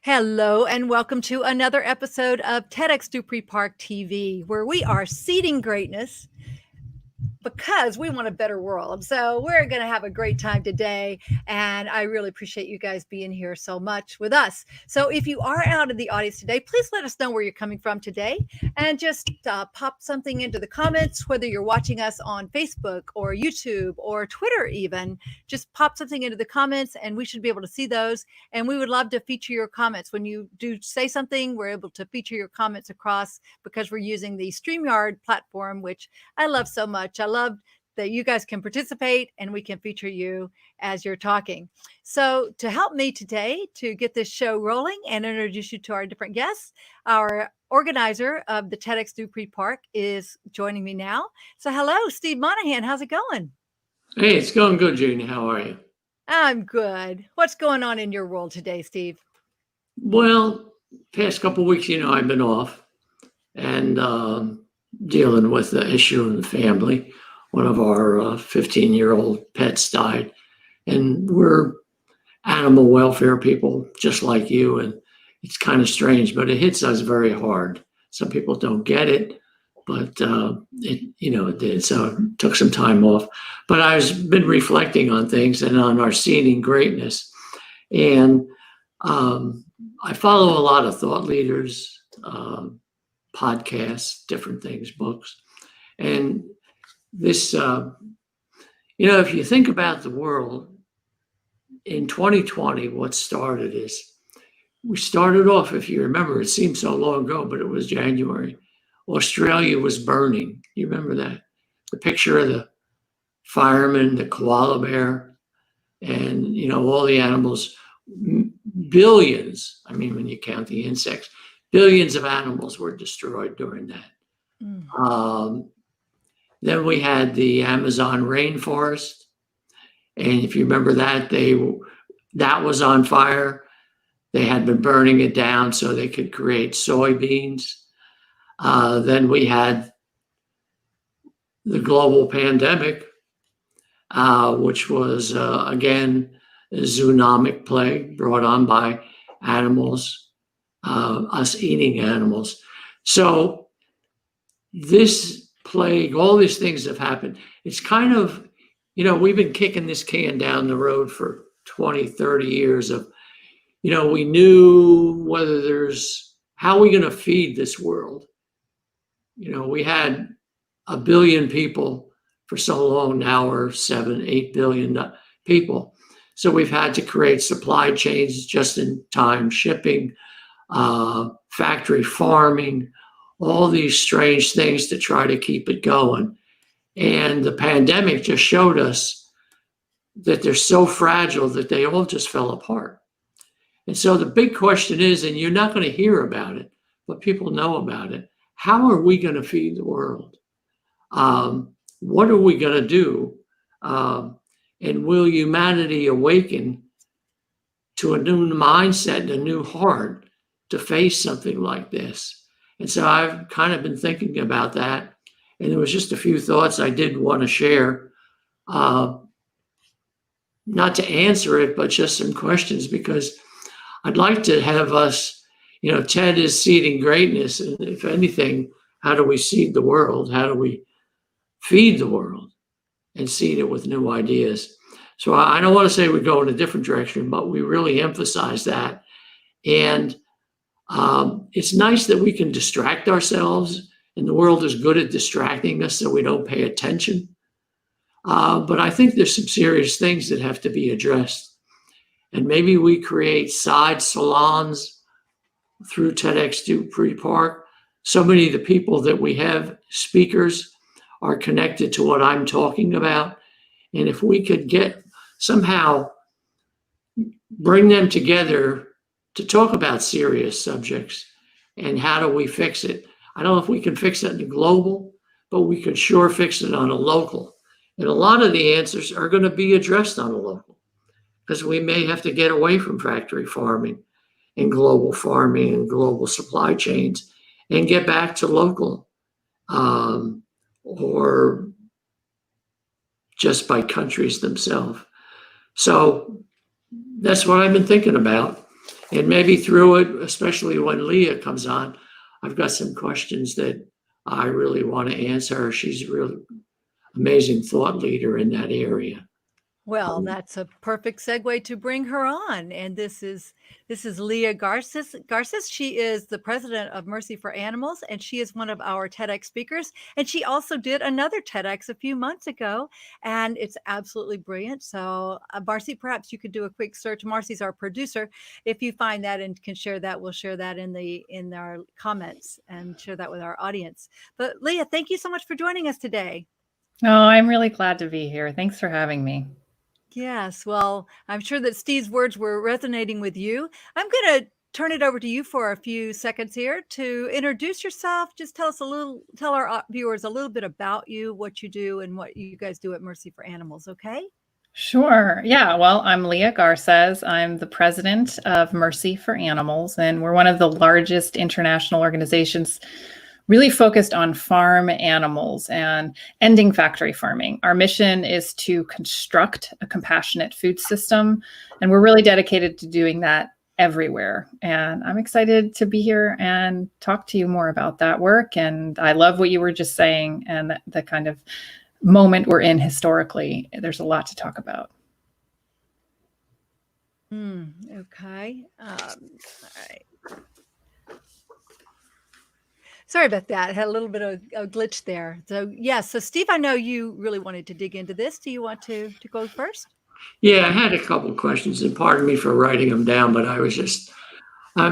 Hello, and welcome to another episode of TEDxDupreeParkTV, where we are seeding greatness because we want a better world. So we're going to have a great time today. And I really appreciate you guys being here so much with us. So if you are out in the audience today, please let us know where you're coming from today and just pop something into the comments, whether you're watching us on Facebook or YouTube or Twitter even. Just pop something into the comments and we should be able to see those. And we would love to feature your comments. When you do say something, we're able to feature your comments across because we're using the StreamYard platform, which I love so much. I love that you guys can participate and we can feature you as you're talking. So to help me today to get this show rolling and introduce you to our different guests, our organizer of the TEDx Dupree Park is joining me now. So hello, Steve Monahan. How's it going? Hey, it's going good, Gina. How are you? I'm good. What's going on in your world today, Steve? Well, past couple of weeks, I've been off and dealing with the issue in the family. One of our 15-year-old pets died, and we're animal welfare people just like you, and it's kind of strange, but it hits us very hard. Some people don't get it, but it did. So it took some time off. But I've been reflecting on things and on our seeding greatness, and I follow a lot of thought leaders, podcasts, different things, books. And this, if you think about the world in 2020, what started is we started off, if you remember, it seems so long ago, but it was January. Australia was burning. You remember that? The picture of the fireman, the koala bear, and, all the animals. Billions, when you count the insects, billions of animals were destroyed during that. Then we had the Amazon rainforest. And if you remember that was on fire. They had been burning it down so they could create soybeans. Then we had the global pandemic, which was, again, a zoonotic plague brought on by animals, us eating animals. So this plague, all these things have happened. It's kind of, we've been kicking this can down the road for 20, 30 years of, we knew how are we going to feed this world? We had 1 billion people for so long, now we're 7, 8 billion people. So we've had to create supply chains, just-in-time shipping, factory farming, all these strange things to try to keep it going. And the pandemic just showed us that they're so fragile that they all just fell apart. And so the big question is, and you're not going to hear about it, but people know about it, how are we going to feed the world? What are we going to do? And will humanity awaken to a new mindset and a new heart to face something like this? And so I've kind of been thinking about that. And there was just a few thoughts I did want to share, not to answer it, but just some questions, because I'd like to have us, TED is seeding greatness. And if anything, how do we seed the world? How do we feed the world and seed it with new ideas? So I don't want to say we go in a different direction, but we really emphasize that. And it's nice that we can distract ourselves, and the world is good at distracting us so we don't pay attention. But I think there's some serious things that have to be addressed. And maybe we create side salons through TEDx Dupree Park. So many of the people that we have, speakers, are connected to what I'm talking about. And if we could somehow bring them together to talk about serious subjects and how do we fix it. I don't know if we can fix it in the global, but we could sure fix it on a local. And a lot of the answers are going to be addressed on a local, because we may have to get away from factory farming and global supply chains and get back to local, or just by countries themselves. So that's what I've been thinking about. And maybe through it, especially when Leah comes on, I've got some questions that I really want to answer. She's a really amazing thought leader in that area. Well, that's a perfect segue to bring her on. And this is Leah Garces. Garces, she is the president of Mercy for Animals, and she is one of our TEDx speakers. And she also did another TEDx a few months ago, and it's absolutely brilliant. So, Marcy, perhaps you could do a quick search. Marcy's our producer. If you find that and can share that, we'll share that in our comments and share that with our audience. But Leah, thank you so much for joining us today. Oh, I'm really glad to be here. Thanks for having me. Yes, well, I'm sure that Steve's words were resonating with you. I'm going to turn it over to you for a few seconds here to introduce yourself. Just tell our viewers a little bit about you, what you do, and what you guys do at Mercy for Animals, okay? Sure. Yeah. Well, I'm Leah Garces. I'm the president of Mercy for Animals, and we're one of the largest international organizations really focused on farm animals and ending factory farming. Our mission is to construct a compassionate food system, and we're really dedicated to doing that everywhere. And I'm excited to be here and talk to you more about that work. And I love what you were just saying and the kind of moment we're in historically. There's a lot to talk about. Okay. All right. Sorry about that. I had a little bit of a glitch there. So so Steve, I know you really wanted to dig into this. Do you want to go first? Yeah, I had a couple of questions, and pardon me for writing them down, but I was just, I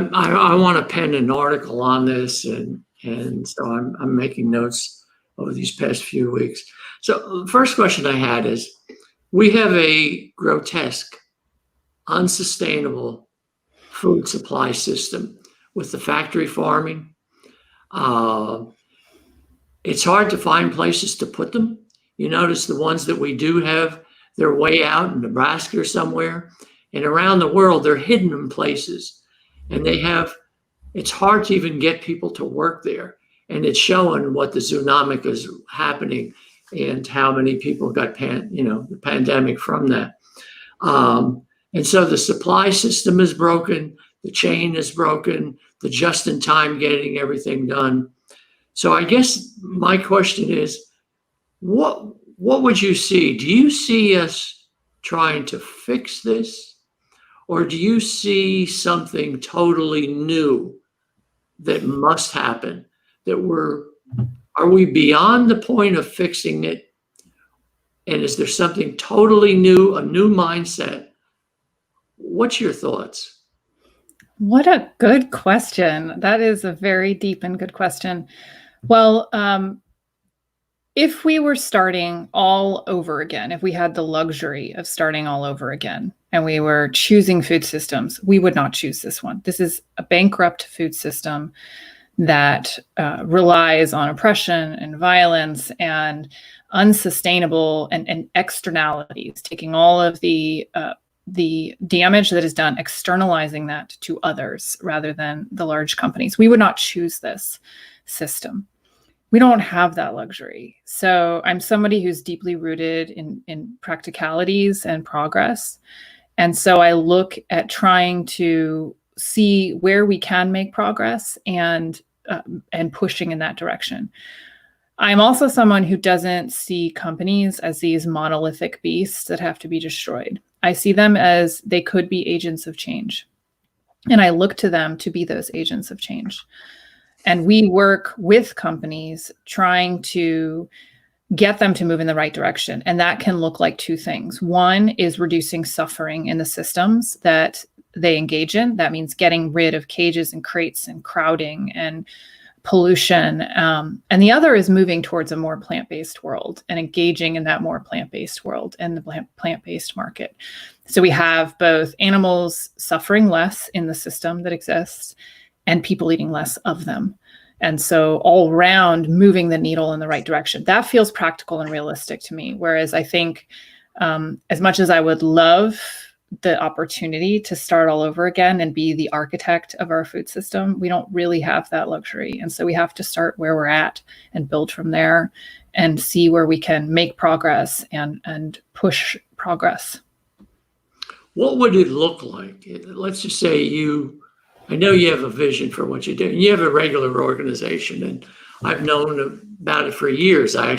want to pen an article on this, and so I'm making notes over these past few weeks. So the first question I had is, we have a grotesque, unsustainable food supply system with the factory farming. It's hard to find places to put them. You notice the ones that we do have, they're way out in Nebraska or somewhere, and around the world, they're hidden in places. And it's hard to even get people to work there. And it's showing what the zoonomic is happening and how many people got the pandemic from that. And so the supply system is broken, the chain is broken, the just in time getting everything done. So I guess my question is, what would you see? Do you see us trying to fix this? Or do you see something totally new that must happen? Are we beyond the point of fixing it? And is there something totally new, a new mindset? What's your thoughts? What a good question. That is a very deep and good question. Well, if we were starting all over again, if we had the luxury of starting all over again, and we were choosing food systems, we would not choose this one. This is a bankrupt food system that relies on oppression and violence and unsustainable and externalities, taking all of the damage that is done, externalizing that to others rather than the large companies. We would not choose this system. We don't have that luxury. So I'm somebody who's deeply rooted in practicalities and progress. And so I look at trying to see where we can make progress and pushing in that direction. I'm also someone who doesn't see companies as these monolithic beasts that have to be destroyed. I see them as they could be agents of change. And I look to them to be those agents of change. And we work with companies trying to get them to move in the right direction. And that can look like two things. One is reducing suffering in the systems that they engage in. That means getting rid of cages and crates and crowding and pollution. And the other is moving towards a more plant-based world and engaging in that more plant-based world and the plant-based market. So we have both animals suffering less in the system that exists and people eating less of them. And so all around moving the needle in the right direction. That feels practical and realistic to me. Whereas I think as much as I would love the opportunity to start all over again and be the architect of our food system, we don't really have that luxury. And so we have to start where we're at and build from there and see where we can make progress and push progress. what would it look like? Let's just say I know you have a vision for what you do. You have a regular organization, and I've known about it for years. I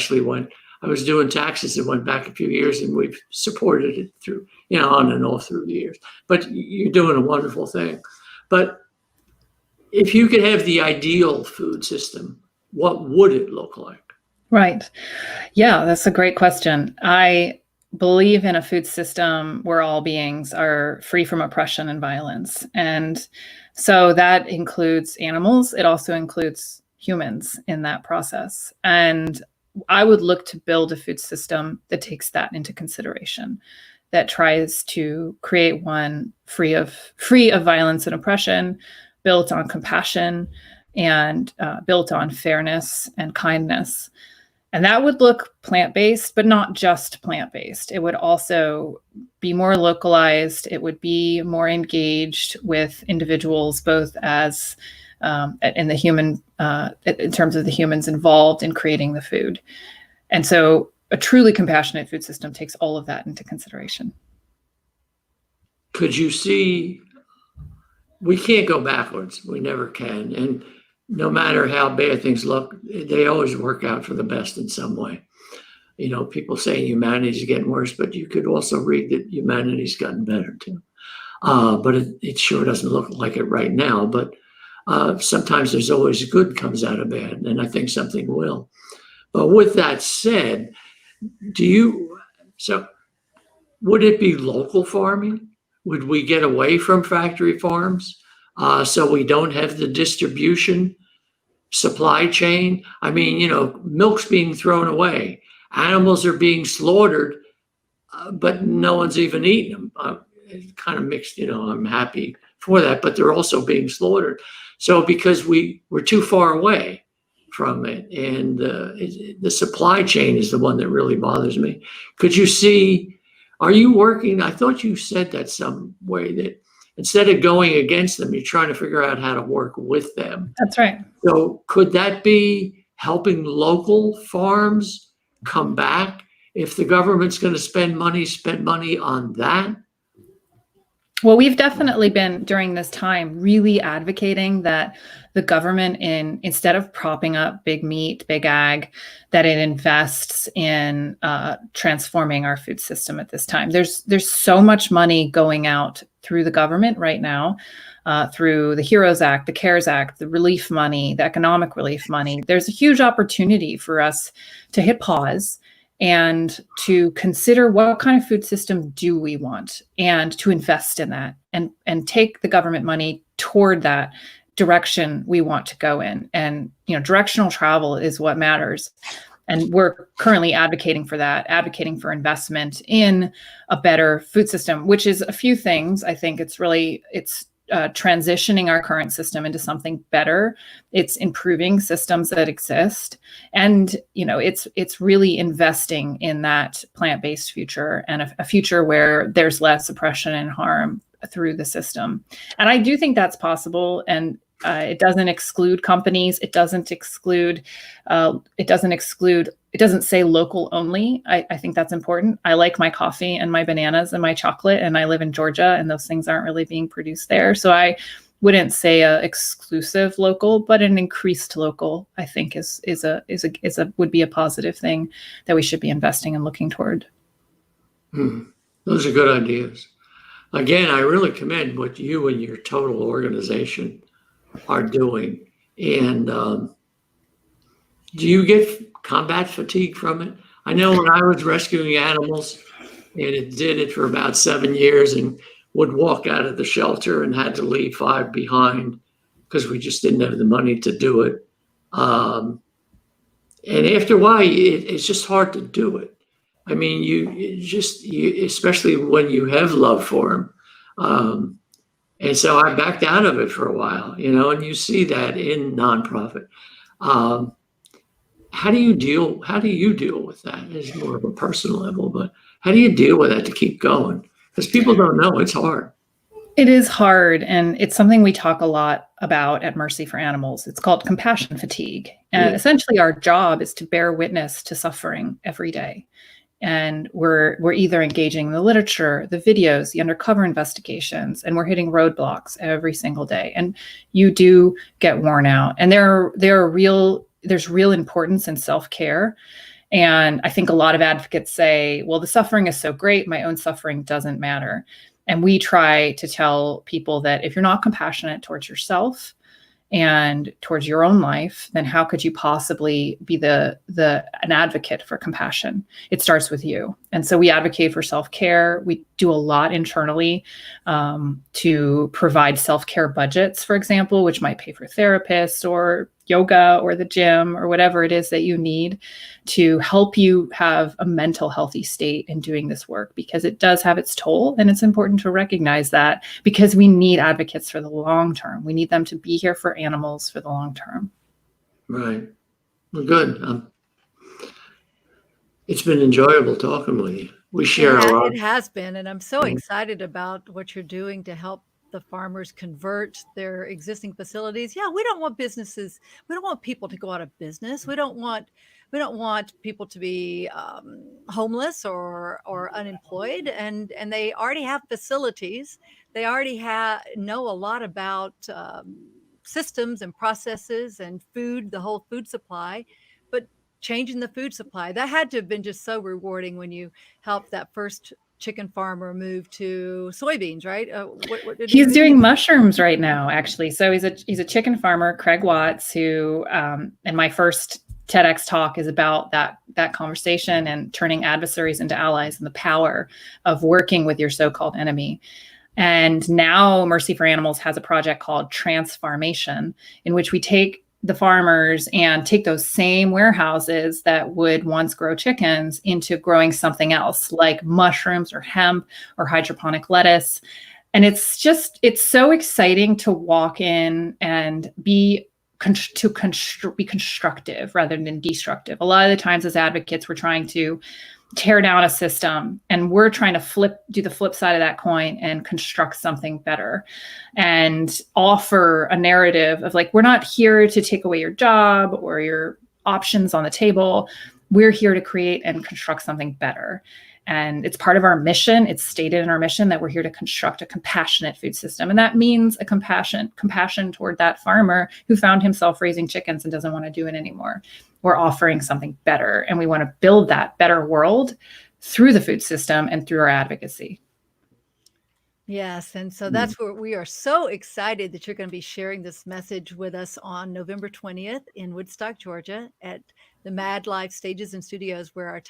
was doing taxes and went back a few years, and we've supported it through, on and off through the years. But you're doing a wonderful thing. But if you could have the ideal food system, what would it look like? Right. Yeah, that's a great question. I believe in a food system where all beings are free from oppression and violence. And so that includes animals. It also includes humans in that process. And I would look to build a food system that takes that into consideration, that tries to create one free of violence and oppression, built on compassion, and built on fairness and kindness. And that would look plant-based, but not just plant-based. It would also be more localized. It would be more engaged with individuals, both as in the human, in terms of the humans involved in creating the food. And so a truly compassionate food system takes all of that into consideration. Could you see, we can't go backwards. We never can. And no matter how bad things look, they always work out for the best in some way. People say humanity's getting worse, but you could also read that humanity's gotten better too. But it sure doesn't look like it right now. But sometimes there's always good comes out of bad, and I think something will. But with that said, would it be local farming? Would we get away from factory farms? So we don't have the distribution supply chain. I mean, milk's being thrown away. Animals are being slaughtered, but no one's even eating them. It's kind of mixed, I'm happy for that, but they're also being slaughtered. So because we're too far away from it, and the supply chain is the one that really bothers me. Could you see, are you working? I thought you said that some way that instead of going against them, you're trying to figure out how to work with them. That's right. So could that be helping local farms come back? If the government's going to spend money on that? Well, we've definitely been during this time really advocating that the government, instead of propping up big meat, big ag, that it invests in transforming our food system at this time. There's so much money going out through the government right now, through the HEROES Act, the CARES Act, the relief money, the economic relief money. There's a huge opportunity for us to hit pause and to consider what kind of food system do we want, and to invest in that and take the government money toward that direction we want to go in. And, directional travel is what matters. And we're currently advocating for that, advocating for investment in a better food system, which is a few things. I think it's transitioning our current system into something better. It's improving systems that exist. And, it's really investing in that plant-based future, and a future where there's less oppression and harm through the system. And I do think that's possible. And it doesn't exclude companies. It doesn't say local only. I think that's important. I like my coffee and my bananas and my chocolate, and I live in Georgia, and those things aren't really being produced there. So I wouldn't say a exclusive local, but an increased local, I think would be a positive thing that we should be investing and looking toward. Those are good ideas. Again, I really commend what you and your total organization are doing. And do you get combat fatigue from it? I know when I was rescuing animals, and it did it for about 7 years, and would walk out of the shelter and had to leave 5 behind because we just didn't have the money to do it. And after a while, it's just hard to do it. I mean, especially when you have love for them. And so I backed out of it for a while, and you see that in nonprofit. How do you deal with that? It's more of a personal level, but how do you deal with that to keep going? Because people don't know, it's hard. It is hard, and it's something we talk a lot about at Mercy for Animals. It's called compassion fatigue. And essentially our job is to bear witness to suffering every day. And we're either engaging in the literature, the videos, the undercover investigations, and we're hitting roadblocks every single day. And you do get worn out. And there's real importance in self-care. And I think a lot of advocates say, well, the suffering is so great, my own suffering doesn't matter. And we try to tell people that if you're not compassionate towards yourself and towards your own life, then how could you possibly be an advocate for compassion? It starts with you. And so we advocate for self-care. We do a lot internally to provide self-care budgets, for example, which might pay for therapists or yoga or the gym or whatever it is that you need to help you have a mental healthy state in doing this work, because it does have its toll. And it's important to recognize that, because we need advocates for the long term. We need them to be here for animals for the long term. Right. Well, good. It's been enjoyable talking with you. We share a lot. It has been, and I'm so excited about what you're doing to help the farmers convert their existing facilities. Yeah, we don't want businesses. We don't want people to go out of business. We don't want people to be homeless or unemployed. And they already have facilities. They already know a lot about systems and processes and food, the whole food supply. But changing the food supply, that had to have been just so rewarding when you helped that first chicken farmer move to soybeans, right? What did he's doing mushrooms right now, actually. So he's a chicken farmer, Craig Watts, who and my first TEDx talk is about that conversation and turning adversaries into allies and the power of working with your so-called enemy. And now Mercy for Animals has a project called Transfarmation, in which we take the farmers and take those same warehouses that would once grow chickens into growing something else, like mushrooms or hemp or hydroponic lettuce. And it's so exciting to walk in and be constructive rather than destructive. A lot of the times as advocates, we're trying to tear down a system, and we're trying to do the flip side of that coin and construct something better and offer a narrative of, like, we're not here to take away your job or your options on the table. We're here to create and construct something better. And it's part of our mission. It's stated in our mission that we're here to construct a compassionate food system. And that means a compassion toward that farmer who found himself raising chickens and doesn't want to do it anymore. We're offering something better, and we want to build that better world through the food system and through our advocacy. Yes. And so that's where we are so excited that you're going to be sharing this message with us on November 20th in Woodstock, Georgia, at the Mad Life Stages and Studios, where our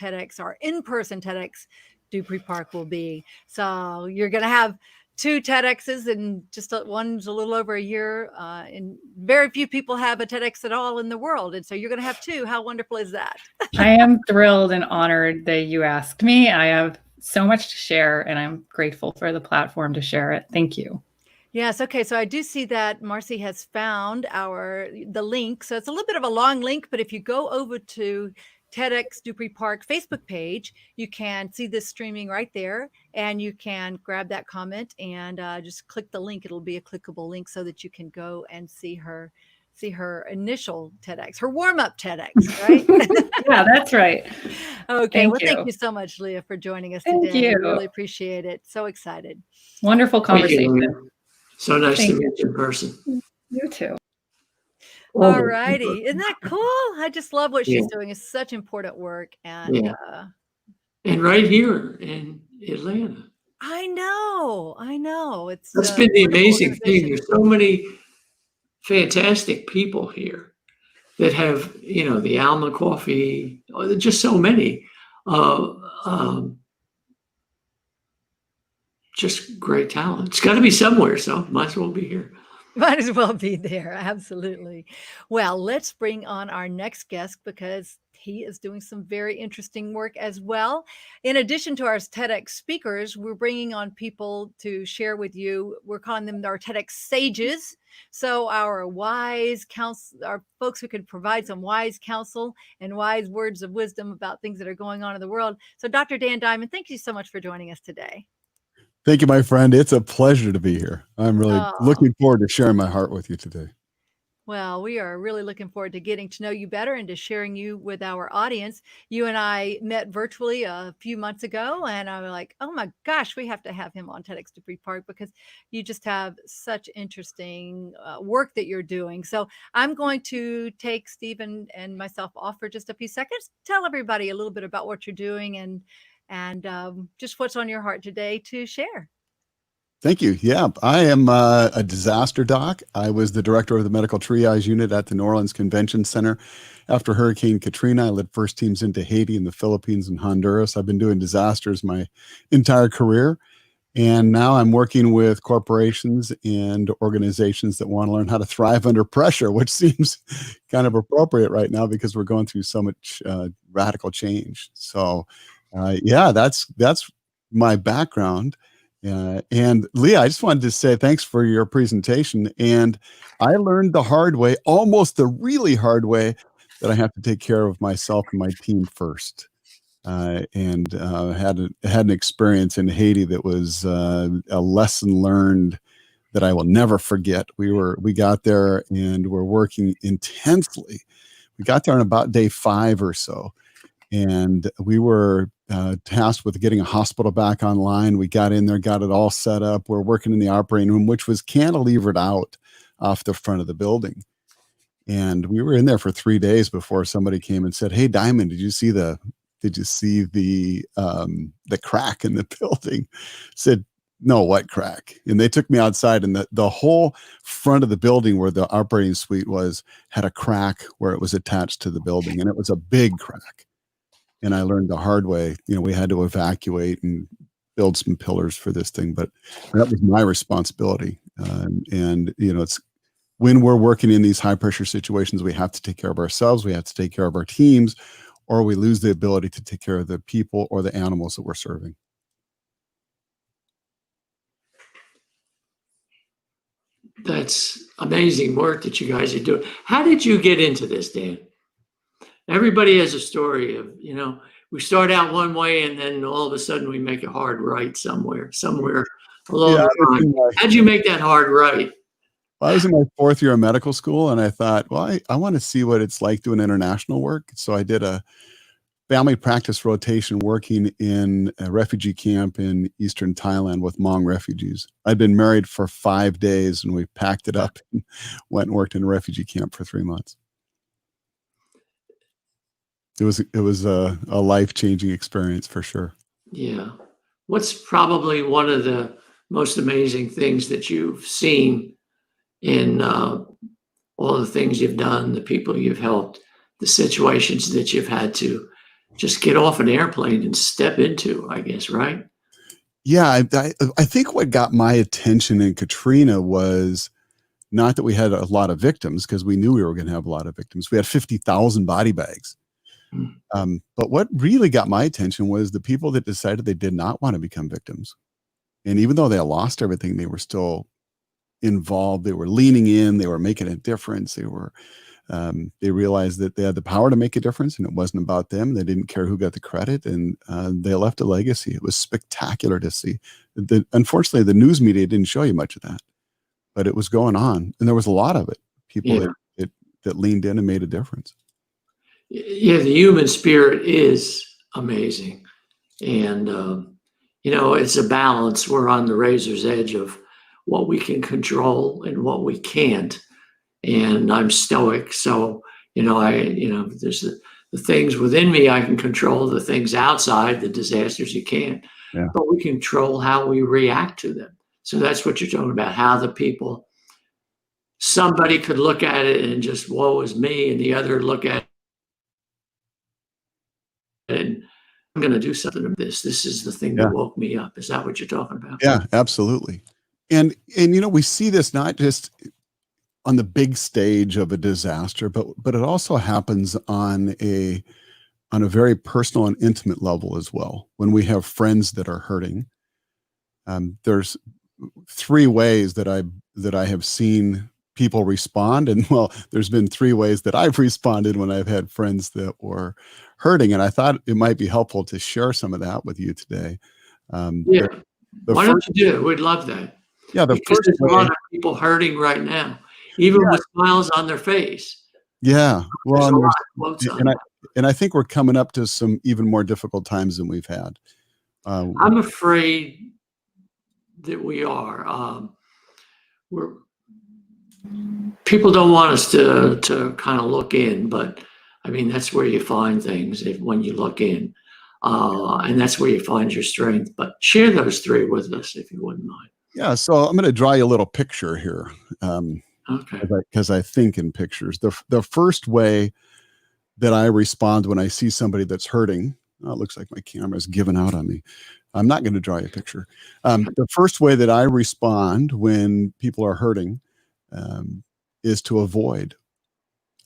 in-person TEDx Dupree Park will be. So you're going to have two TEDx's, and just one's a little over a year. And very few people have a TEDx at all in the world. And so you're going to have two. How wonderful is that? I am thrilled and honored that you asked me. I have so much to share, and I'm grateful for the platform to share it. Thank you. Yes. Okay. So I do see that Marcy has found the link. So it's a little bit of a long link, but if you go over to TEDx Dupree Park Facebook page, you can see this streaming right there, and you can grab that comment and just click the link. It'll be a clickable link so that you can go and see her initial TEDx, her warm-up TEDx, right? Yeah, that's right. Okay. Thank you so much, Leah, for joining us today. Thank you. I really appreciate it. So excited. Wonderful conversation. So nice to meet you in person. You too. All righty. Isn't that cool? I just love what she's doing. It's such important work. And and right here in Atlanta. I know. That's been the amazing thing. There's so many fantastic people here that have, the Alma coffee, just so many. Just great talent. It's got to be somewhere, so might as well be here. Might as well be there. Absolutely. Well, let's bring on our next guest, because he is doing some very interesting work as well. In addition to our TEDx speakers, we're bringing on people to share with you. We're calling them our TEDx sages. So our wise counsel, our folks who can provide some wise counsel and wise words of wisdom about things that are going on in the world. So Dr. Dan Diamond, thank you so much for joining us today. Thank you, my friend. It's a pleasure to be here. I'm really looking forward to sharing my heart with you today. Well, we are really looking forward to getting to know you better and to sharing you with our audience. You and I met virtually a few months ago, and I was like, oh my gosh, we have to have him on TEDx Dupree Park because you just have such interesting work that you're doing. So I'm going to take Stephen and myself off for just a few seconds. Tell everybody a little bit about what you're doing and just what's on your heart today to share. Thank you. Yeah, I am a disaster doc. I was the director of the medical triage unit at the New Orleans Convention Center. After Hurricane Katrina, I led first teams into Haiti and the Philippines and Honduras. I've been doing disasters my entire career. And now I'm working with corporations and organizations that want to learn how to thrive under pressure, which seems kind of appropriate right now because we're going through so much radical change. So, yeah, that's my background. And Leah, I just wanted to say thanks for your presentation. And I learned the hard way, almost the really hard way, that I have to take care of myself and my team first. And had an experience in Haiti that was a lesson learned that I will never forget. We got there and we're working intensely. We got there on about day 5 or so. And we were tasked with getting a hospital back online. We got in there, got it all set up. We're working in the operating room, which was cantilevered out off the front of the building. And we were in there for 3 days before somebody came and said, "Hey, Diamond, did you see the crack in the building?" Said, "No, what crack?" And they took me outside, and the whole front of the building where the operating suite was had a crack where it was attached to the building, and it was a big crack. And I learned the hard way, we had to evacuate and build some pillars for this thing, but that was my responsibility. And it's when we're working in these high pressure situations, we have to take care of ourselves. We have to take care of our teams, or we lose the ability to take care of the people or the animals that we're serving. That's amazing work that you guys are doing. How did you get into this, Dan? Everybody has a story of, we start out one way and then all of a sudden we make a hard right somewhere along the line. How'd you make that hard right? Well, I was in my 4th year of medical school, and I thought, well, I want to see what it's like doing international work. So I did a family practice rotation working in a refugee camp in eastern Thailand with Hmong refugees. I'd been married for 5 days, and we packed it up and went and worked in a refugee camp for 3 months. It was a life-changing experience for sure. Yeah. What's probably one of the most amazing things that you've seen in all the things you've done, the people you've helped, the situations that you've had to just get off an airplane and step into, I guess, right? Yeah, I think what got my attention in Katrina was not that we had a lot of victims, because we knew we were going to have a lot of victims. We had 50,000 body bags. But what really got my attention was the people that decided they did not want to become victims. And even though they lost everything, they were still involved. They were leaning in. They were making a difference. They realized that they had the power to make a difference, and it wasn't about them. They didn't care who got the credit, and they left a legacy. It was spectacular to see. Unfortunately, the news media didn't show you much of that, but it was going on, and there was a lot of it. People that leaned in and made a difference. Yeah, the human spirit is amazing. And, it's a balance. We're on the razor's edge of what we can control and what we can't. And I'm stoic. So, there's the things within me I can control, the things outside, the disasters you can't. Yeah. But we control how we react to them. So that's what you're talking about, how the people, somebody could look at it and just, woe is me, and the other look at it and I'm going to do something with this. This is the thing that woke me up. Is that what you're talking about? Yeah, absolutely. And we see this not just on the big stage of a disaster, but it also happens on a very personal and intimate level as well. When we have friends that are hurting, there's 3 ways that I have seen people respond. And there's been 3 ways that I've responded when I've had friends that were hurting. And I thought it might be helpful to share some of that with you today. Why don't you do it? We'd love that. Yeah, because there's a lot of people hurting right now. even with smiles on their face. Yeah. Well, There's a and, lot of quotes on that. I think we're coming up to some even more difficult times than we've had. I'm afraid that we are. People don't want us to kind of look in, but I mean, that's where you find things when you look in. And that's where you find your strength. But share those three with us if you wouldn't mind. Yeah. So I'm going to draw you a little picture here. Okay. Because I think in pictures. The first way that I respond when I see somebody that's hurting, it looks like my camera's given out on me. I'm not going to draw you a picture. The first way that I respond when people are hurting is to avoid.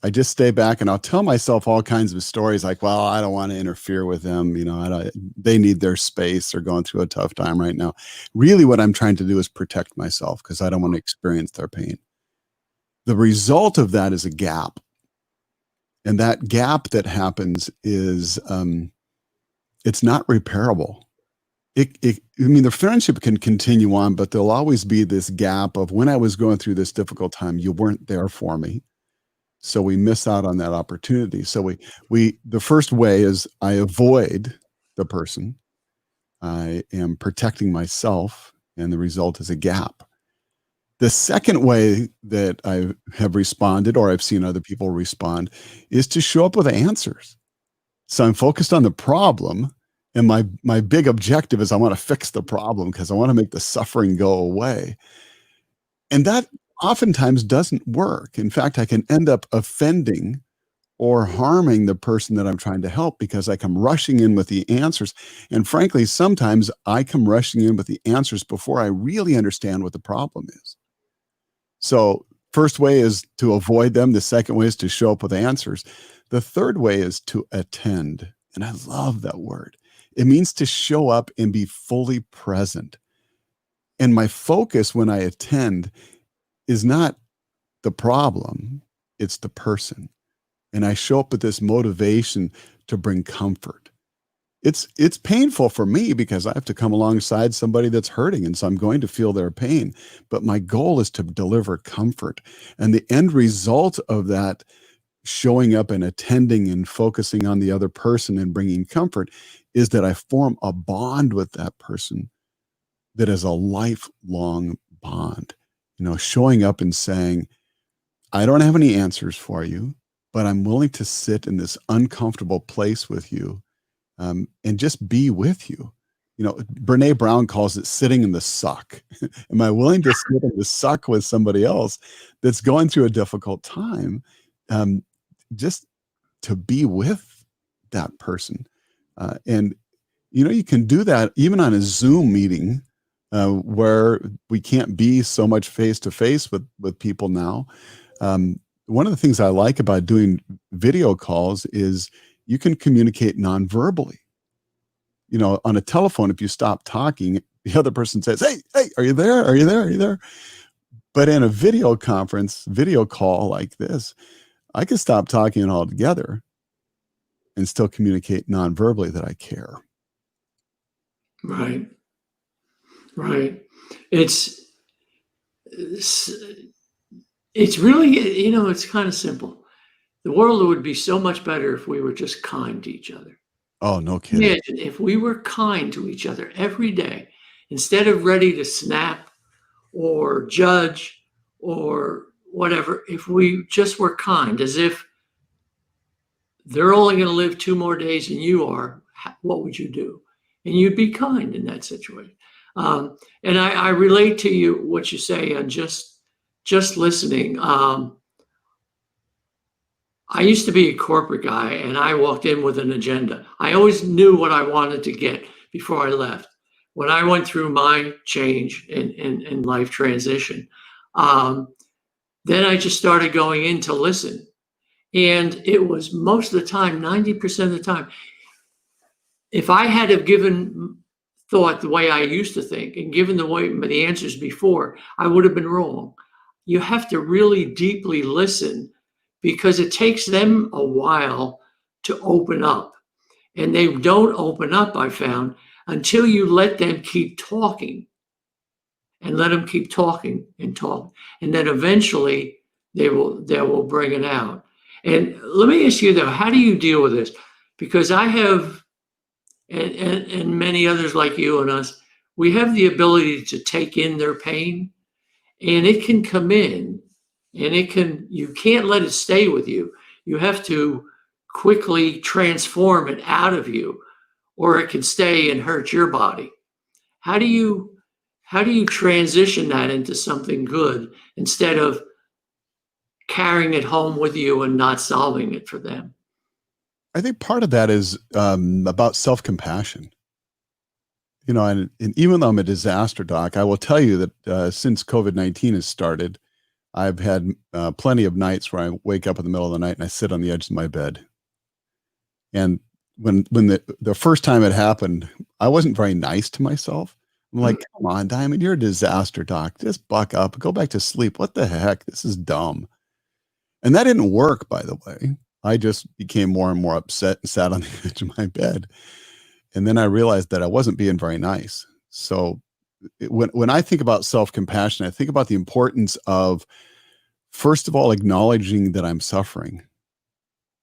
I just stay back and I'll tell myself all kinds of stories like, well, I don't want to interfere with them. You know, they need their space. They're going through a tough time right now. Really, what I'm trying to do is protect myself because I don't want to experience their pain. The result of that is a gap. And that gap that happens is, it's not repairable. I mean, the friendship can continue on, but there'll always be this gap of when I was going through this difficult time, you weren't there for me. So we miss out on that opportunity. So the first way is I avoid the person. I am protecting myself, and the result is a gap. The second way that I have responded, or I've seen other people respond, is to show up with answers. So I'm focused on the problem, and my big objective is I want to fix the problem because I want to make the suffering go away. And that oftentimes doesn't work. In fact, I can end up offending or harming the person that I'm trying to help because I come rushing in with the answers. And frankly, sometimes I come rushing in with the answers before I really understand what the problem is. So first way is to avoid them. The second way is to show up with answers. The third way is to attend. And I love that word. It means to show up and be fully present. And my focus when I attend is not the problem, it's the person. And I show up with this motivation to bring comfort. It's painful for me because I have to come alongside somebody that's hurting, and so I'm going to feel their pain. But my goal is to deliver comfort. And the end result of that showing up and attending and focusing on the other person and bringing comfort is that I form a bond with that person that is a lifelong bond. You know, showing up and saying, I don't have any answers for you, but I'm willing to sit in this uncomfortable place with you and just be with you. You know, Brene Brown calls it sitting in the suck. Am I willing to sit in the suck with somebody else that's going through a difficult time, just to be with that person? And, you know, you can do that even on a Zoom meeting where we can't be so much face-to-face with people now. One of the things I like about doing video calls is you can communicate non-verbally. You know, on a telephone, if you stop talking, the other person says, hey, are you there? Are you there? Are you there? But in a video conference, video call like this, I can stop talking altogether and still communicate non-verbally that I care. Right. Right. It's really, you know, it's kind of simple. The world would be so much better if we were just kind to each other. Oh, no kidding. Imagine if we were kind to each other every day, instead of ready to snap or judge or whatever, if we just were kind, as if they're only going to live 2 more days than you are, what would you do? And you'd be kind in that situation. And I relate to you what you say on just listening. I used to be a corporate guy, and I walked in with an agenda. I always knew what I wanted to get before I left. When I went through my change in life transition, then I just started going in to listen. And it was most of the time, 90% of the time, if I had have given thought the way I used to think and given the answers before, I would have been wrong. You have to really deeply listen because it takes them a while to open up. And they don't open up, I found, until you let them keep talking and let them keep talking and talk. And then eventually they will bring it out. And let me ask you though, how do you deal with this? Because I have, and many others like you and us, we have the ability to take in their pain, and it can come in, and you can't let it stay with you. You have to quickly transform it out of you, or it can stay and hurt your body. How do you transition that into something good instead of carrying it home with you and not solving it for them? I think part of that is about self-compassion. You know, and even though I'm a disaster doc, I will tell you that since COVID-19 has started, I've had plenty of nights where I wake up in the middle of the night and I sit on the edge of my bed. And when the first time it happened, I wasn't very nice to myself. I'm like, come on, Diamond, you're a disaster doc. Just buck up, go back to sleep. What the heck? This is dumb. And that didn't work, by the way. I just became more and more upset and sat on the edge of my bed. And then I realized that I wasn't being very nice. So when I think about self-compassion, I think about the importance of, first of all, acknowledging that I'm suffering.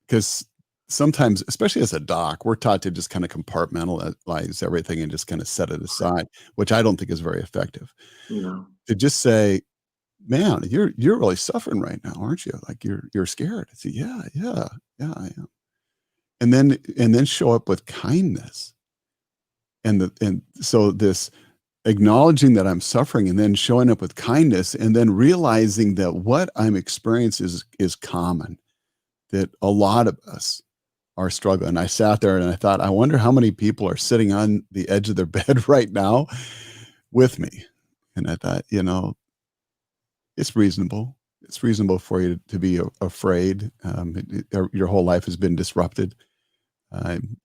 Because sometimes, especially as a doc, we're taught to just kind of compartmentalize everything and just kind of set it aside, which I don't think is very effective. No. To just say, man, you're really suffering right now, aren't you? Like you're scared. I say, yeah, I am. And then show up with kindness. And so this acknowledging that I'm suffering and then showing up with kindness and then realizing that what I'm experiencing is common, that a lot of us are struggling. And I sat there and I thought, I wonder how many people are sitting on the edge of their bed right now with me. And I thought, you know, it's reasonable. It's reasonable for you to be afraid. Your whole life has been disrupted. And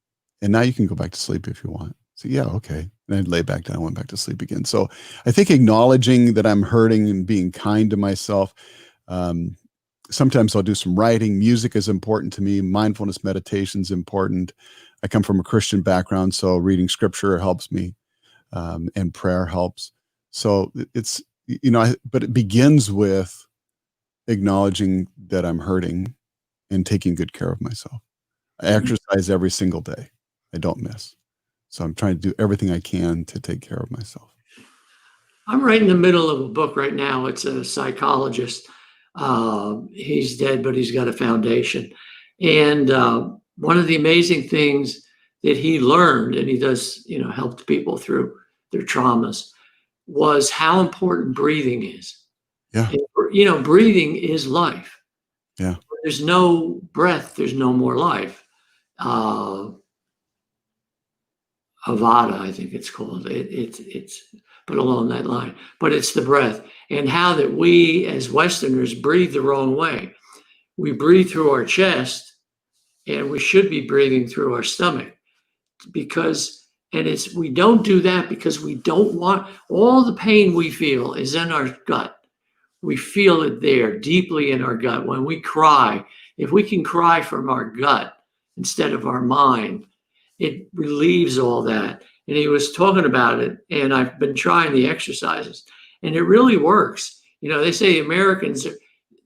now you can go back to sleep if you want. So yeah, okay. And I'd lay back down, went back to sleep again. So I think acknowledging that I'm hurting and being kind to myself. Sometimes I'll do some writing. Music is important to me. Mindfulness meditation is important. I come from a Christian background, so reading scripture helps me, and prayer helps. So it's, you know, but it begins with acknowledging that I'm hurting and taking good care of myself. I exercise every single day. I don't miss. So I'm trying to do everything I can to take care of myself. I'm right in the middle of a book right now. It's a psychologist. He's dead, but he's got a foundation. And one of the amazing things that he learned, and he does, you know, help people through their traumas, was how important breathing is. Yeah. And, you know, breathing is life. Yeah. There's no breath, there's no more life. Avada, I think it's called. It's but along that line. But it's the breath, and how that we as Westerners breathe the wrong way. We breathe through our chest, and we should be breathing through our stomach, we don't do that because we don't want, all the pain we feel is in our gut. We feel it there deeply in our gut. When we cry, if we can cry from our gut instead of our mind, it relieves all that. And he was talking about it, and I've been trying the exercises, and it really works. You know, they say Americans,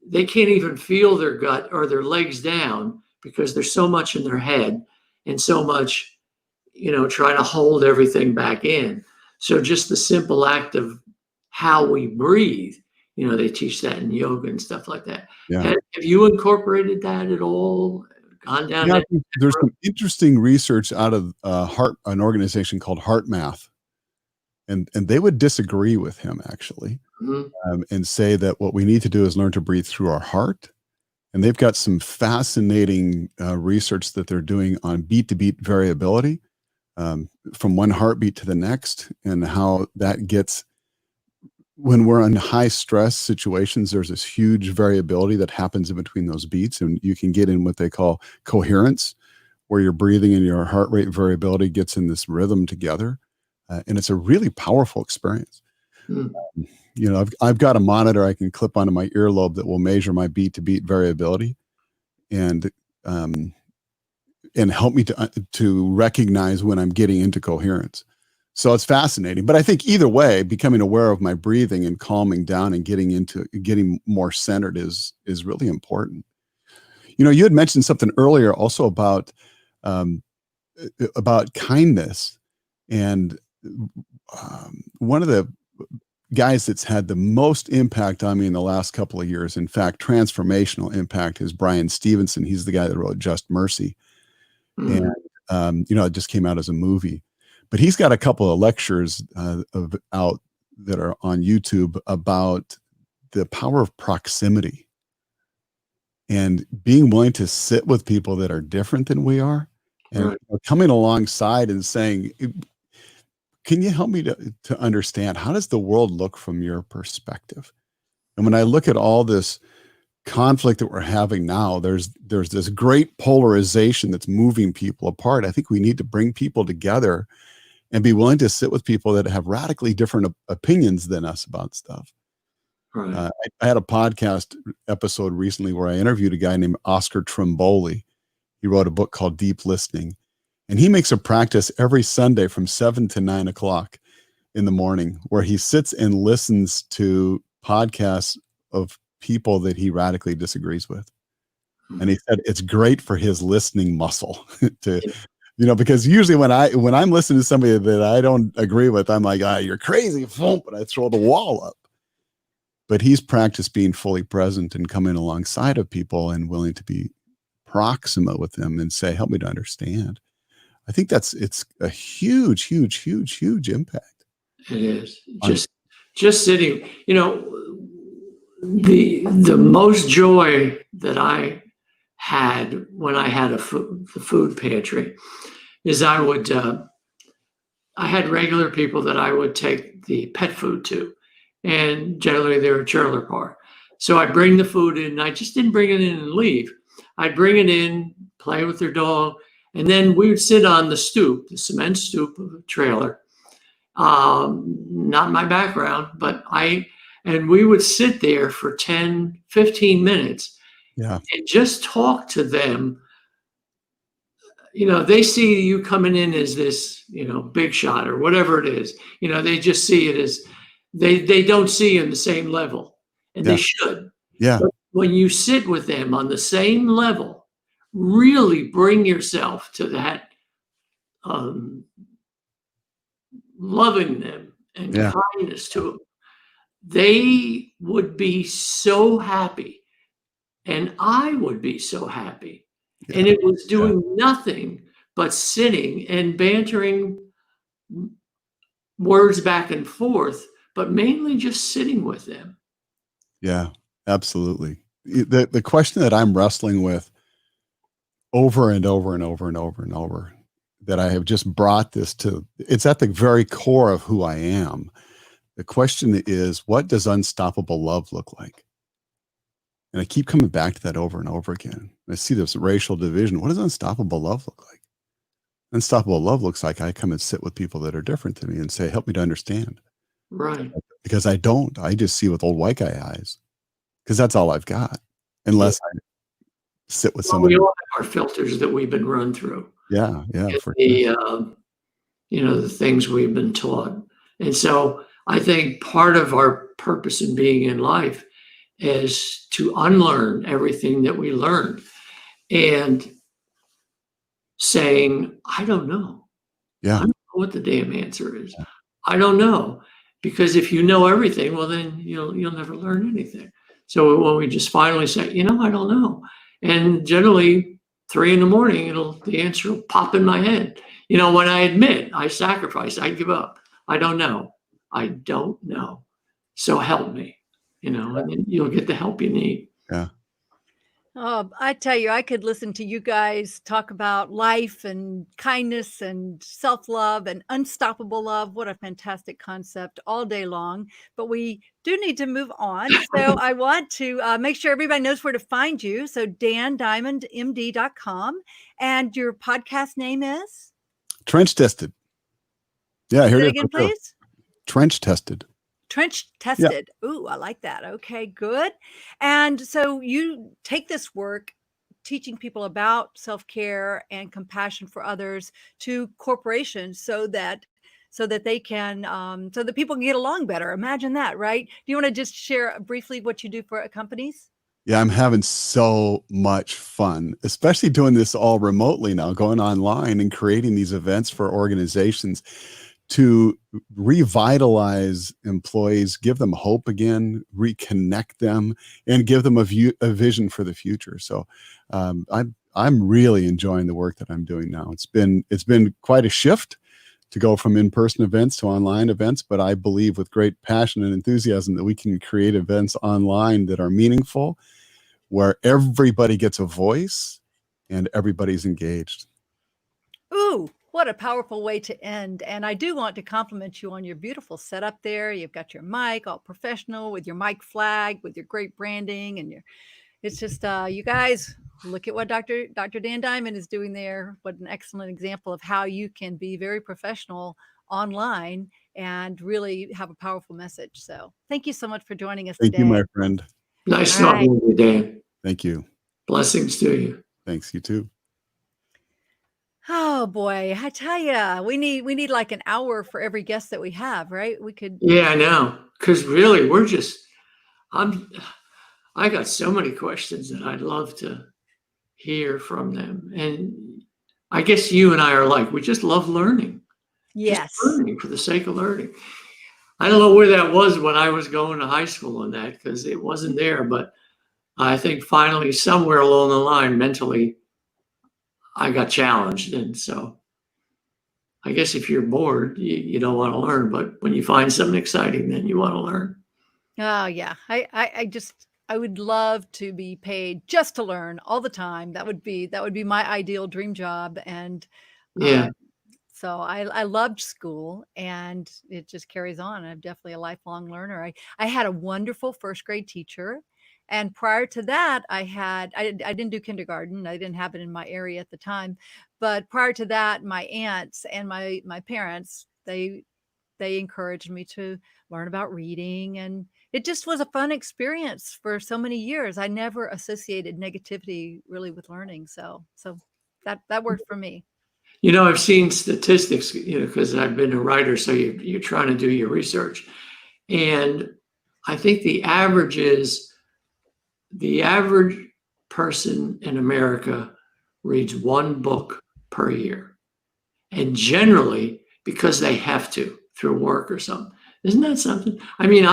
they can't even feel their gut or their legs down because there's so much in their head and so much, you know, trying to hold everything back in. So just the simple act of how we breathe, you know, they teach that in yoga and stuff like that. Yeah. Have you incorporated that at all? Gone down that there's some interesting research out of an organization called HeartMath, and they would disagree with him actually, and say that what we need to do is learn to breathe through our heart. And they've got some fascinating research that they're doing on beat-to-beat variability, from one heartbeat to the next, and how that gets, when we're in high stress situations, there's this huge variability that happens in between those beats, and you can get in what they call coherence, where your breathing and your heart rate variability gets in this rhythm together, and it's a really powerful experience. You know, I've got a monitor I can clip onto my earlobe that will measure my beat-to-beat variability, and help me to recognize when I'm getting into coherence. So it's fascinating. But I think either way, becoming aware of my breathing and calming down and getting more centered is really important. You had mentioned something earlier also um, about kindness. And one of the guys that's had the most impact on me in the last couple of years, in fact, transformational impact, is Brian Stevenson. He's the guy that wrote Just Mercy. Mhm. And, it just came out as a movie. But he's got a couple of lectures out that are on YouTube about the power of proximity and being willing to sit with people that are different than we are, and Right. coming alongside and saying, can you help me to understand, how does the world look from your perspective? And when I look at all this conflict that we're having now, there's this great polarization that's moving people apart. I think we need to bring people together and be willing to sit with people that have radically different opinions than us about stuff. Right. I had a podcast episode recently where I interviewed a guy named Oscar Trimboli. He wrote a book called Deep Listening, and he makes a practice every Sunday from 7 to 9 o'clock in the morning where he sits and listens to podcasts of people that he radically disagrees with. And he said it's great for his listening muscle to, because usually when I'm listening to somebody that I don't agree with, I'm like, you're crazy, but I throw the wall up. But he's practiced being fully present and coming alongside of people and willing to be proximate with them and say, help me to understand. I think it's a huge, huge, huge, huge impact. It is just sitting, the most joy that I had when I had the food pantry is I had regular people that I would take the pet food to, and generally they were trailer park. So I bring the food in. I just didn't bring it in and leave. I'd bring it in, play with their dog, and then we would sit on the stoop, the cement stoop of a trailer. Not my background, but and we would sit there for 10, 15 minutes and just talk to them. They see you coming in as this, big shot or whatever it is. They just see it as they don't see you in the same level, and they should. Yeah. But when you sit with them on the same level, really bring yourself to that, loving them and kindness to them, they would be so happy, and I would be so happy. Yeah. And it was doing nothing but sitting and bantering words back and forth, but mainly just sitting with them. Yeah, absolutely. The question that I'm wrestling with over and over and over and over and over, that I have just brought this to, it's at the very core of who I am. The question is, what does unstoppable love look like? And I keep coming back to that over and over again. I see this racial division. What does unstoppable love look like? Unstoppable love looks like I come and sit with people that are different than me and say, help me to understand. Right. Because I just see with old white guy eyes, because that's all I've got, unless I sit with somebody. We all have our filters that we've been run through. Yeah. For the things we've been taught. And so I think part of our purpose in being in life is to unlearn everything that we learned and saying, I don't know. Yeah. I don't know what the damn answer is. I don't know. Because if you know everything, well, then you'll never learn anything. So when we just finally say, I don't know. And generally 3 a.m, the answer will pop in my head. When I admit I sacrifice, I give up. I don't know. I don't know. So help me, and then you'll get the help you need. Yeah. Oh, I tell you, I could listen to you guys talk about life and kindness and self-love and unstoppable love. What a fantastic concept all day long. But we do need to move on. So I want to make sure everybody knows where to find you. So dandiamondmd.com. And your podcast name is? Trench Tested. Yeah, here Say it it is. again, please. Trench Tested. Trench Tested. Yeah. Ooh, I like that. Okay, good. And so you take this work teaching people about self-care and compassion for others to corporations so that so that they can, so that people can get along better. Imagine that, right? Do you want to just share briefly what you do for companies? Yeah, I'm having so much fun, especially doing this all remotely now, going online and creating these events for organizations to revitalize employees, give them hope again, reconnect them, and give them a vision for the future. So I'm really enjoying the work that I'm doing now. It's been quite a shift to go from in-person events to online events, but I believe with great passion and enthusiasm that we can create events online that are meaningful, where everybody gets a voice and everybody's engaged. Ooh, what a powerful way to end. And I do want to compliment you on your beautiful setup there. You've got your mic all professional with your mic flag, with your great branding, and it's just, you guys, look at what Dr. Dan Diamond is doing there. What an excellent example of how you can be very professional online and really have a powerful message. So thank you so much for joining us Thank you, today. my friend. Nice All talking with you, Dan. Thank you. Blessings to you. Thanks, you too. Oh boy, I tell ya, we need like an hour for every guest that we have, right? We could. Yeah, I know. Because really, I got so many questions that I'd love to hear from them. And I guess you and I are like, we just love learning. Yes. Just learning for the sake of learning. I don't know where that was when I was going to high school on that, because it wasn't there. But I think finally, somewhere along the line, mentally, I got challenged. And so I guess if you're bored, you don't want to learn. But when you find something exciting, then you want to learn. Oh yeah. I would love to be paid just to learn all the time. That would be my ideal dream job. And Yeah. so I loved school, and it just carries on. I'm definitely a lifelong learner. I had a wonderful first grade teacher. And prior to that, I didn't do kindergarten. I didn't have it in my area at the time. But prior to that, my aunts and my parents, they encouraged me to learn about reading, and it just was a fun experience for so many years. I never associated negativity really with learning. So that worked for me. I've seen statistics, because I've been a writer, so you're trying to do your research. And I think the average person in America reads one book per year. And generally, because they have to through work or something. Isn't that something? I mean,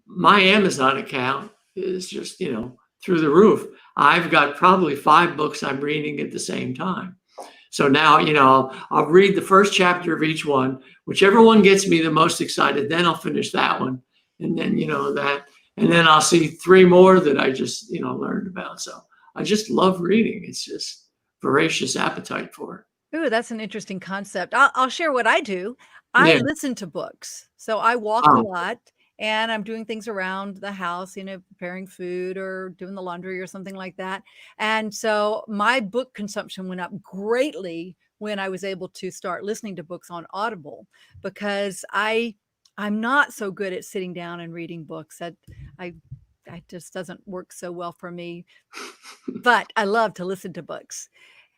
my Amazon account is just, through the roof. I've got probably 5 books I'm reading at the same time. So now, I'll read the first chapter of each one, whichever one gets me the most excited, then I'll finish that one. And then, that, and then I'll see 3 more that I just, learned about. So I just love reading. It's just voracious appetite for it. Ooh, that's an interesting concept. I'll share what I do. I Yeah. listen to books. So I walk a lot, and I'm doing things around the house, preparing food or doing the laundry or something like that. And so my book consumption went up greatly when I was able to start listening to books on Audible, because I'm not so good at sitting down and reading books. That just doesn't work so well for me. But I love to listen to books.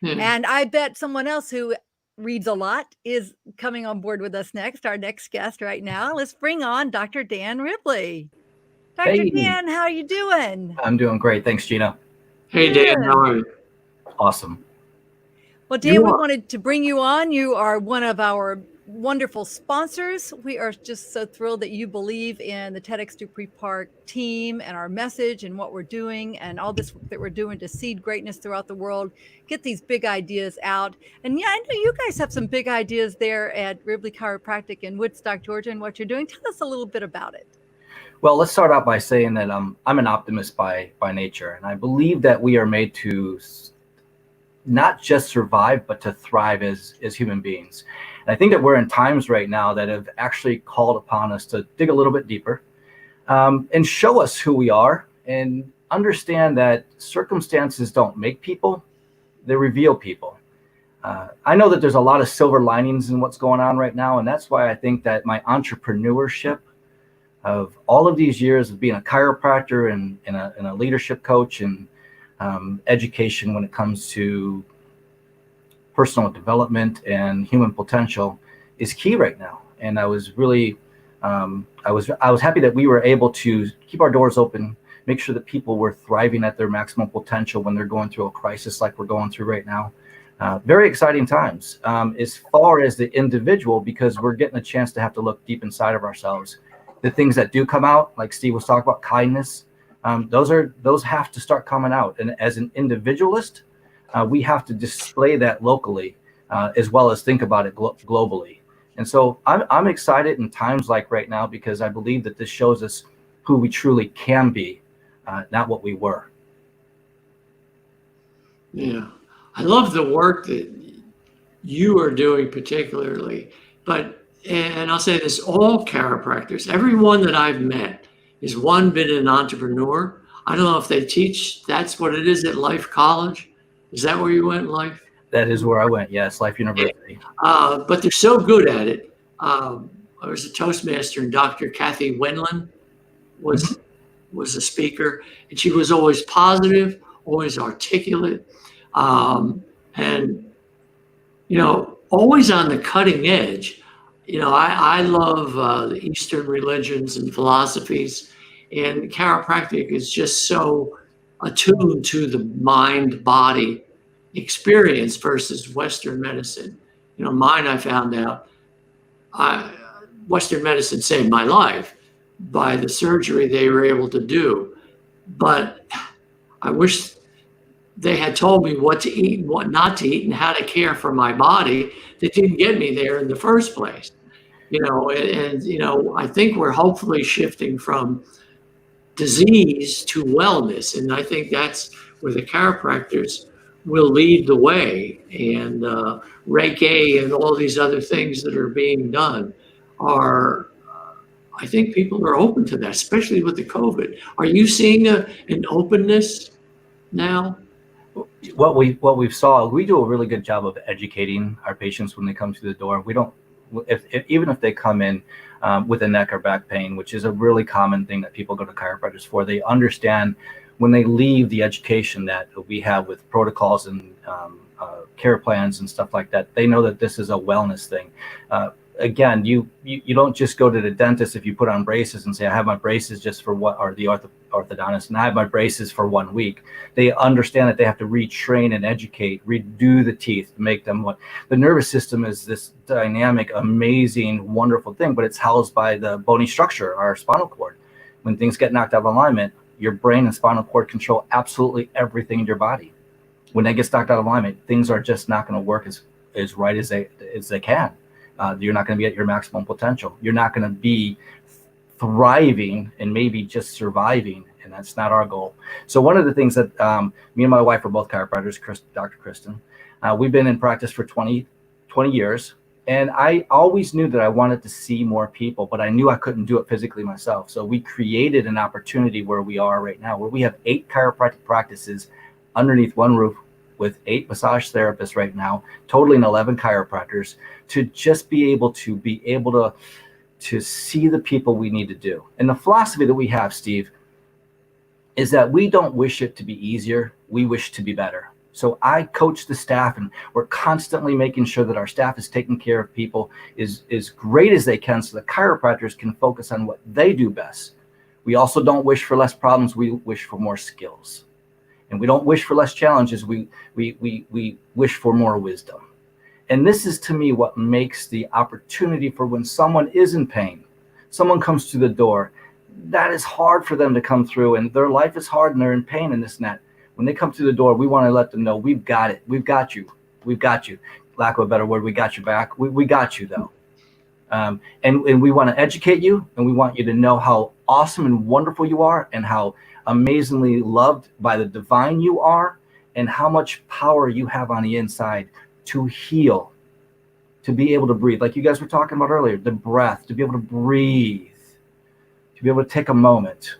Yeah. And I bet someone else who reads a lot is coming on board with us next, our next guest right now. Let's bring on Dr. Dan Ribley. Dr. Hey. Dan, how are you doing? I'm doing great. Thanks, Gina. Hey, Dan, how are you? Awesome. Well, Dan, we wanted to bring you on. You are one of our wonderful sponsors. We are just so thrilled that you believe in the TEDx Dupree Park team and our message and what we're doing and all this that we're doing to seed greatness throughout the world, get these big ideas out. And yeah, I know you guys have some big ideas there at Ribley Chiropractic in Woodstock, Georgia, and what you're doing. Tell us a little bit about it. Well, let's start out by saying that I'm an optimist by nature, and I believe that we are made to not just survive, but to thrive as human beings. And I think that we're in times right now that have actually called upon us to dig a little bit deeper and show us who we are, and understand that circumstances don't make people, they reveal people. I know that there's a lot of silver linings in what's going on right now, and that's why I think that my entrepreneurship of all of these years of being a chiropractor and a leadership coach and education when it comes to personal development and human potential is key right now. And I was really, I was happy that we were able to keep our doors open, make sure that people were thriving at their maximum potential when they're going through a crisis like we're going through right now. Very exciting times as far as the individual, because we're getting a chance to have to look deep inside of ourselves. The things that do come out, like Steve was talking about, kindness, those have to start coming out. And as an individualist, we have to display that locally as well as think about it globally. And so I'm excited in times like right now, because I believe that this shows us who we truly can be, not what we were. Yeah. I love the work that you are doing particularly, and I'll say this, all chiropractors, everyone that I've met is been an entrepreneur. I don't know if they teach, that's what it is at Life College. Is that where you went in life? That is where I went. Yes. Life University. But they're so good at it. I was a Toastmaster, and Dr. Kathy Wendland was a speaker, and she was always positive, always articulate. And, always on the cutting edge. I love the Eastern religions and philosophies, and chiropractic is just so attuned to the mind-body experience versus Western medicine. Mine, I found out, Western medicine saved my life by the surgery they were able to do. But I wish they had told me what to eat and what not to eat and how to care for my body that didn't get me there in the first place. I think we're hopefully shifting from disease to wellness. And I think that's where the chiropractors will lead the way. And Reiki and all these other things that are being done are, I think people are open to that, especially with the COVID. Are you seeing an openness now? What we've saw, we do a really good job of educating our patients when they come through the door. We don't, even if they come in with a neck or back pain, which is a really common thing that people go to chiropractors for, they understand when they leave the education that we have with protocols and care plans and stuff like that. They know that this is a wellness thing. Again, you don't just go to the dentist if you put on braces and say, I have my braces just for what, or the orthodontist, and I have my braces for 1 week. They understand that they have to retrain and educate, redo the teeth to make them what. The nervous system is this dynamic, amazing, wonderful thing, but it's housed by the bony structure, our spinal cord. When things get knocked out of alignment, your brain and spinal cord control absolutely everything in your body. When that gets knocked out of alignment, things are just not going to work as right as they can. You're not going to be at your maximum potential. You're not going to be thriving and maybe just surviving, and that's not our goal. So one of the things that me and my wife are both chiropractors, Dr. Kristen. We've been in practice for 20 years, and I always knew that I wanted to see more people, but I knew I couldn't do it physically myself. So we created an opportunity where we are right now, where we have 8 chiropractic practices underneath one roof, with 8 massage therapists right now, totaling 11 chiropractors, to just be able to see the people we need to do. And the philosophy that we have, Steve, is that we don't wish it to be easier. We wish to be better. So I coach the staff, and we're constantly making sure that our staff is taking care of people as great as they can, so the chiropractors can focus on what they do best. We also don't wish for less problems. We wish for more skills. And we don't wish for less challenges. We wish for more wisdom. And this is, to me, what makes the opportunity for when someone is in pain, someone comes through the door, that is hard for them to come through, and their life is hard and they're in pain and this and that. When they come through the door, we want to let them know, we've got it. We've got you. We've got you. Lack of a better word, we got your back. We got you, though. And we want to educate you, and we want you to know how awesome and wonderful you are, and how amazingly loved by the divine you are, and how much power you have on the inside to heal, to be able to breathe. Like you guys were talking about earlier, the breath, to be able to breathe, to be able to take a moment,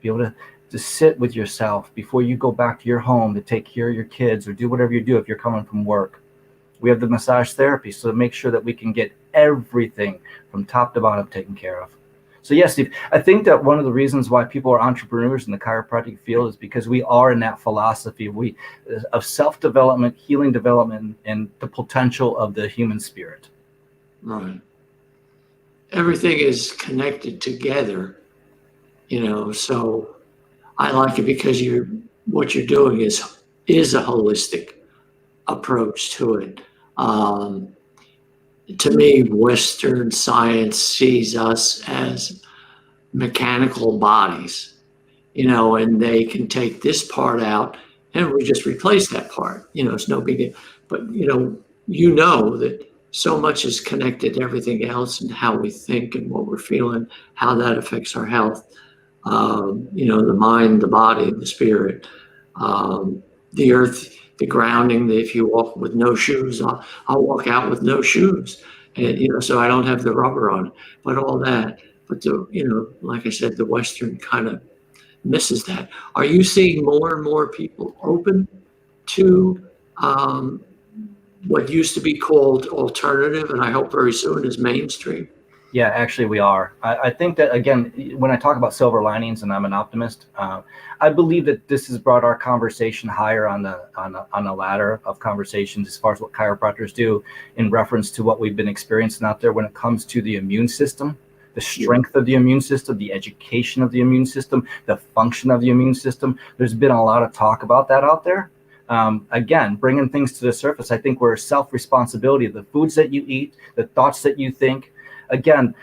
be able to sit with yourself before you go back to your home to take care of your kids or do whatever you do if you're coming from work. We have the massage therapy, so to make sure that we can get everything from top to bottom taken care of. So yes, Steve, I think that one of the reasons why people are entrepreneurs in the chiropractic field is because we are in that philosophy of self-development, healing development, and the potential of the human spirit. Right. Everything is connected together, so I like it because what you're doing is a holistic approach to it. To me, Western science sees us as mechanical bodies, and they can take this part out and we just replace that part. It's no big deal. But, that so much is connected to everything else and how we think and what we're feeling, how that affects our health, the mind, the body, the spirit, the earth, the grounding. If you walk with no shoes, I'll walk out with no shoes, and so I don't have the rubber on, but all that. But like I said, the Western kind of misses that. Are you seeing more and more people open to what used to be called alternative, and I hope very soon is mainstream? Yeah, actually we are. I think that, again, when I talk about silver linings, and I'm an optimist, I believe that this has brought our conversation higher on the ladder of conversations as far as what chiropractors do in reference to what we've been experiencing out there when it comes to the immune system, the strength of the immune system, the education of the immune system, the function of the immune system. There's been a lot of talk about that out there. Again, bringing things to the surface, I think we're self-responsibility of the foods that you eat, the thoughts that you think. Again,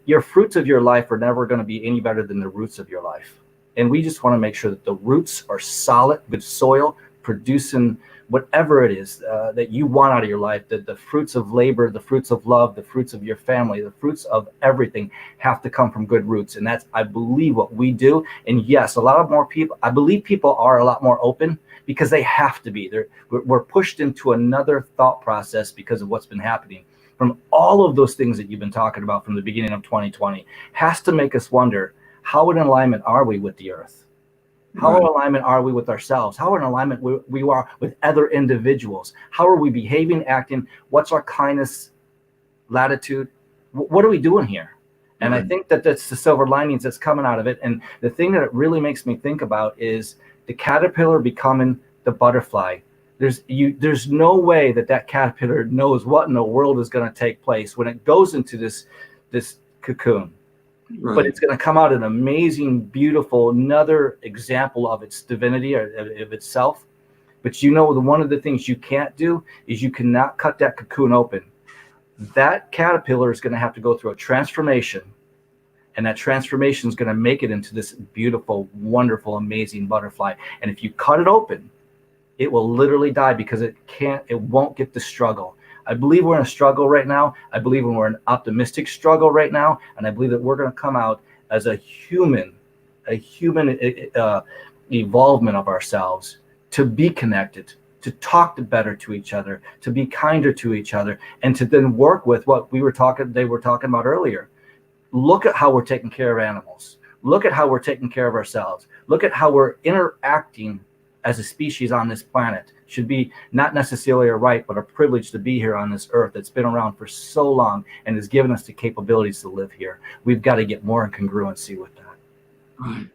your fruits of your life are never going to be any better than the roots of your life. And we just want to make sure that the roots are solid, good soil, producing whatever it is that you want out of your life, that the fruits of labor, the fruits of love, the fruits of your family, the fruits of everything have to come from good roots. And that's, I believe, what we do. And yes, a lot of more people, I believe people are a lot more open because they have to be. We're pushed into another thought process because of what's been happening. From all of those things that you've been talking about from the beginning of 2020 has to make us wonder, how in alignment are we with the earth? How in alignment are we with ourselves? How in alignment we are with other individuals? How are we behaving, acting? What's our kindness latitude? What are we doing here? And I think that that's the silver linings that's coming out of it. And the thing that it really makes me think about is the caterpillar becoming the butterfly. There's no way that caterpillar knows what in the world is going to take place when it goes into this cocoon. Right. But it's going to come out an amazing, beautiful, another example of its divinity or of itself. But one of the things you can't do is you cannot cut that cocoon open. That caterpillar is going to have to go through a transformation, and that transformation is going to make it into this beautiful, wonderful, amazing butterfly. And if you cut it open, it will literally die because it won't get the struggle. I believe we're in a struggle right now. I believe we're in an optimistic struggle right now. And I believe that we're going to come out as a human evolvement of ourselves to be connected, to talk better to each other, to be kinder to each other, and to then work with what they were talking about earlier. Look at how we're taking care of animals. Look at how we're taking care of ourselves. Look at how we're interacting as a species on this planet. Should be not necessarily a right, but a privilege to be here on this earth that's been around for so long and has given us the capabilities to live here. We've got to get more in congruency with that. Right.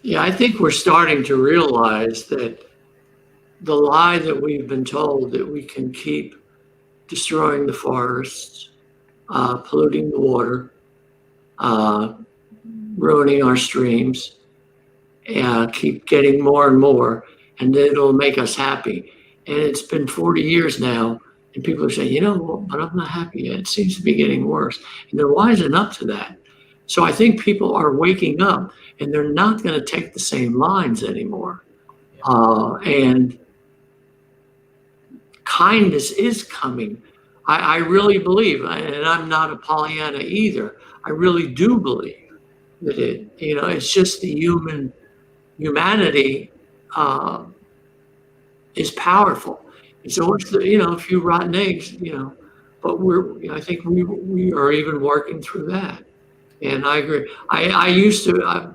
Yeah, I think we're starting to realize that the lie that we've been told that we can keep destroying the forests, polluting the water, ruining our streams, keep getting more and more, and then it'll make us happy. And it's been 40 years now, and people are saying, but I'm not happy yet. It seems to be getting worse. And they're wising up to that. So I think people are waking up, and they're not going to take the same lines anymore. And kindness is coming. I really believe, and I'm not a Pollyanna either, I really do believe that it's just the humanity is powerful. So it's a few rotten eggs, but I think we are even working through that. And I agree. I used to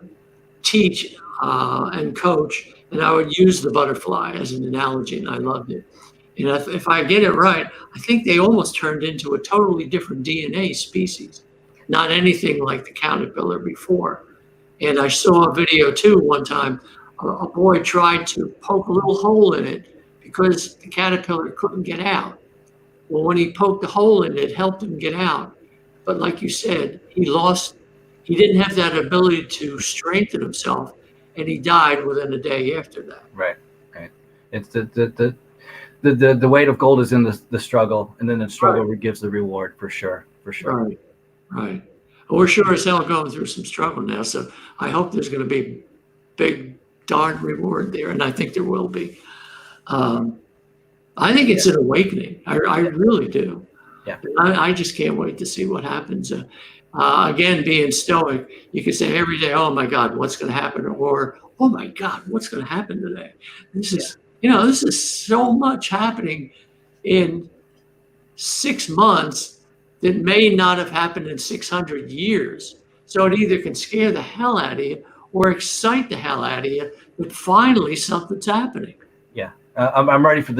teach and coach, and I would use the butterfly as an analogy, and I loved it. And if I get it right, I think they almost turned into a totally different DNA species. not anything like the caterpillar before. And I saw a video too one time. A boy tried to poke a little hole in it because the caterpillar couldn't get out. Well, when he poked the hole in it, it helped him get out. But like you said, he didn't have that ability to strengthen himself, and he died within a day after that. Right. It's the weight of gold is in the struggle, and then the struggle gives the reward for sure. Right. We're sure as hell going through some struggle now, so I hope there's going to be big darn reward there, and I think there will be. I think it's an awakening. I really do. Yeah. I just can't wait to see what happens. Again, being stoic, you can say every day, "Oh my God, what's going to happen?" Or, "Oh my God, what's going to happen today?" This is so much happening in 6 months that may not have happened in 600 years. So it either can scare the hell out of you or excite the hell out of you that finally something's happening. Yeah. I'm ready for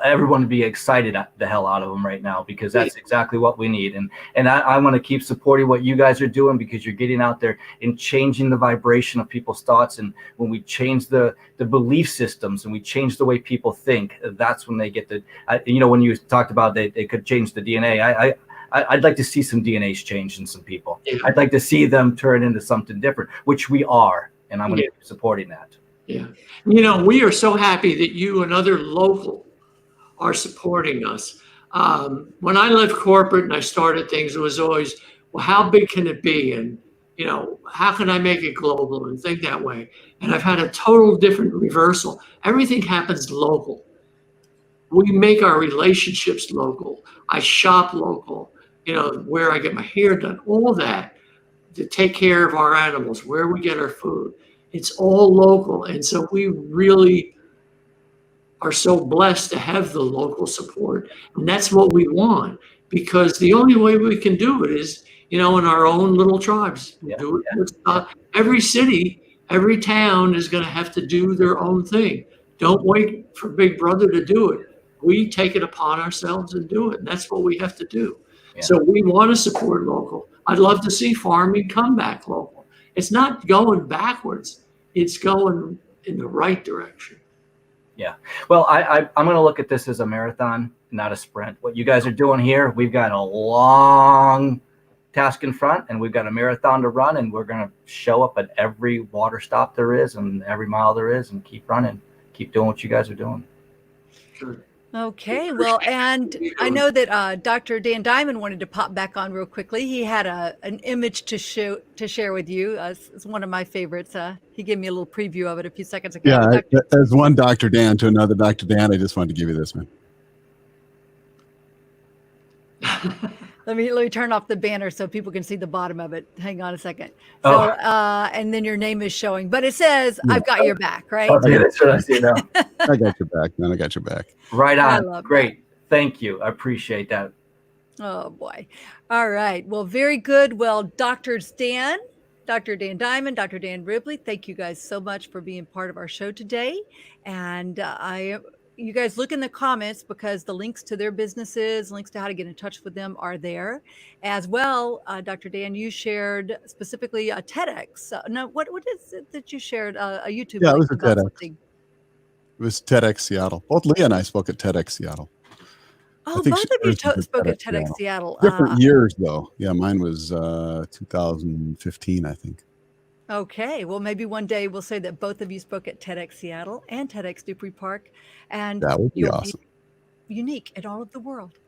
everyone to be excited the hell out of them right now, because that's exactly what we need. And I want to keep supporting what you guys are doing, because you're getting out there and changing the vibration of people's thoughts. And when we change the belief systems and we change the way people think, that's when they get when you talked about they could change the DNA. I'd like to see some DNAs change in some people. Yeah. I'd like to see them turn into something different, which we are. And I'm going to keep supporting that. Yeah. We are so happy that you and other local are supporting us. When I left corporate and I started things, it was always, well, how big can it be? And, how can I make it global and think that way? And I've had a total different reversal. Everything happens local. We make our relationships local. I shop local, where I get my hair done, all that to take care of our animals, where we get our food. It's all local. And so we really are so blessed to have the local support. And that's what we want, because the only way we can do it is, in our own little tribes. Do it. Every city, every town is going to have to do their own thing. Don't wait for Big Brother to do it. We take it upon ourselves and do it. And that's what we have to do. Yeah. So we want to support local. I'd love to see farming come back local. It's not going backwards. It's going in the right direction. Yeah. Well, I'm going to look at this as a marathon, not a sprint. What you guys are doing here, we've got a long task in front, and we've got a marathon to run, and we're going to show up at every water stop there is and every mile there is, and keep running, keep doing what you guys are doing. Sure. Okay, well, and I know that Dr. Dan Diamond wanted to pop back on real quickly. He had an image to share with you. It's one of my favorites. He gave me a little preview of it a few seconds ago. Yeah, as one Dr. Dan to another Dr. Dan, I just wanted to give you this, man. Let me turn off the banner so people can see the bottom of it. Hang on a second. So, and then your name is showing, but it says, "I've got your back," right? Oh, yeah, that's what I see now. I got your back, man. I got your back. Right on. Great. Thank you. I appreciate that. Oh, boy. All right. Well, very good. Well, Dr. Dan Diamond, Dr. Dan Ribley, thank you guys so much for being part of our show today. And you guys look in the comments, because the links to their businesses, links to how to get in touch with them are there as well. Dr. Dan, you shared specifically a TEDx. No, what is it that you shared? A YouTube. Yeah, it was a TEDx. Something. It was TEDx Seattle. Both Leah and I spoke at TEDx Seattle. Oh, both of you spoke at TEDx Seattle. Different years, though. Yeah, mine was 2015, I think. Okay, well, maybe one day we'll say that both of you spoke at TEDx Seattle and TEDx Dupree Park, and that would be awesome. Unique in all of the world.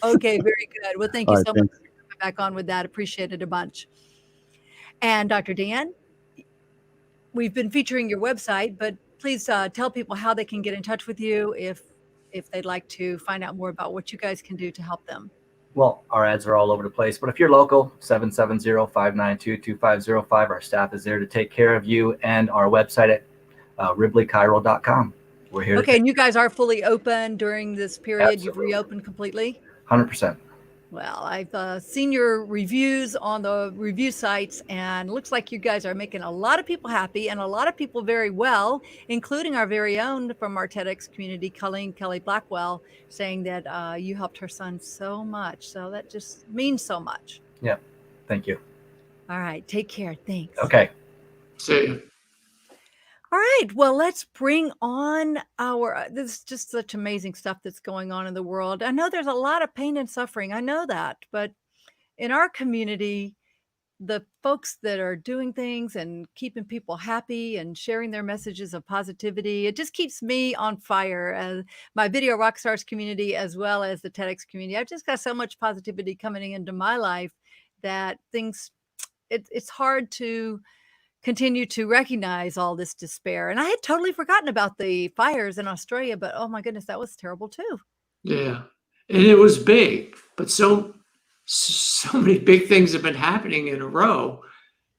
Okay, very good. Well, thank you so much for coming back on with that. Appreciate it a bunch. And Dr. Dan, we've been featuring your website, but please tell people how they can get in touch with you if they'd like to find out more about what you guys can do to help them. Well, our ads are all over the place, but if you're local, 770-592-2505. Our staff is there to take care of you, and our website at ribleychiro.com. We're here. Okay, and you guys are fully open during this period. Absolutely. You've reopened completely? 100%. Well, I've seen your reviews on the review sites, and it looks like you guys are making a lot of people happy and a lot of people very well, including our very own from our TEDx community, Kelly Blackwell, saying that you helped her son so much. So that just means so much. Yeah. Thank you. All right. Take care. Thanks. Okay. See ya. All right. Well, let's bring on our, this is just such amazing stuff that's going on in the world. I know there's a lot of pain and suffering. I know that. But in our community, the folks that are doing things and keeping people happy and sharing their messages of positivity, it just keeps me on fire. As my Video Rockstars community, as well as the TEDx community, I've just got so much positivity coming into my life that things, it's hard to continue to recognize all this despair. And I had totally forgotten about the fires in Australia, but oh my goodness, that was terrible too. Yeah. And it was big, but so many big things have been happening in a row.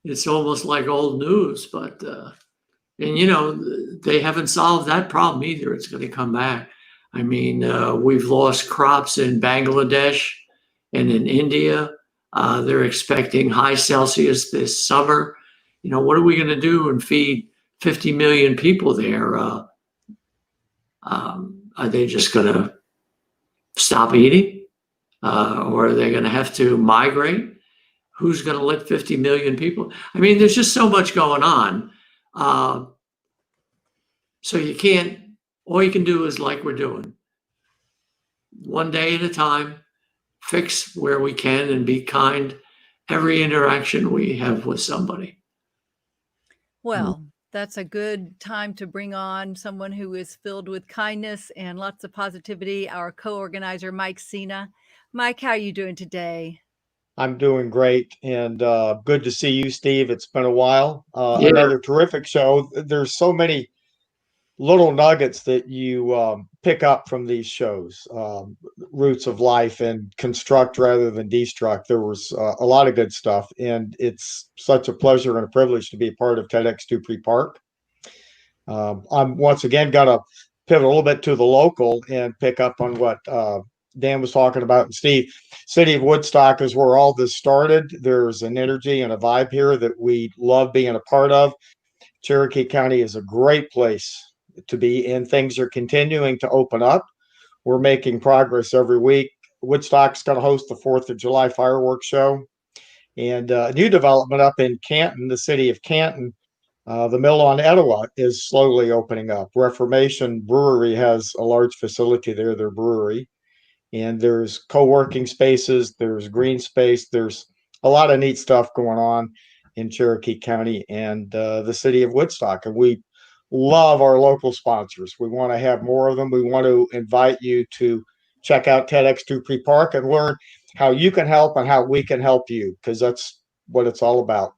It's almost like old news, but and you know, they haven't solved that problem either. It's going to come back. I mean, we've lost crops in Bangladesh and in India. They're expecting high Celsius this summer. You know, what are we going to do and feed 50 million people there? Are they just going to stop eating? Or are they going to have to migrate? Who's going to let 50 million people? I mean, there's just so much going on. So you can't, all you can do is like we're doing. One day at a time, fix where we can and be kind every interaction we have with somebody. Well, that's a good time to bring on someone who is filled with kindness and lots of positivity, our co-organizer, Mike Sena. Mike, how are you doing today? I'm doing great, and good to see you, Steve. It's been a while. Yeah. Another terrific show. There's so many little nuggets that you pick up from these shows. Roots of Life and Construct Rather Than Destruct. There was a lot of good stuff, and it's such a pleasure and a privilege to be a part of TEDx Dupree Park. I'm once again going to pivot a little bit to the local and pick up on what Dan was talking about. And Steve, City of Woodstock is where all this started. There's an energy and a vibe here that we love being a part of. Cherokee County is a great place to be, and things are continuing to open up. We're making progress every week. Woodstock's going to host the 4th of July fireworks show. And a new development up in Canton, the city of Canton, the mill on Etowah is slowly opening up. Reformation Brewery has a large facility there, their brewery. And there's co-working spaces, there's green space, there's a lot of neat stuff going on in Cherokee County and the city of Woodstock. And we love our local sponsors. We want to have more of them. We want to invite you to check out TEDx Dupree Park and learn how you can help and how we can help you, because that's what it's all about.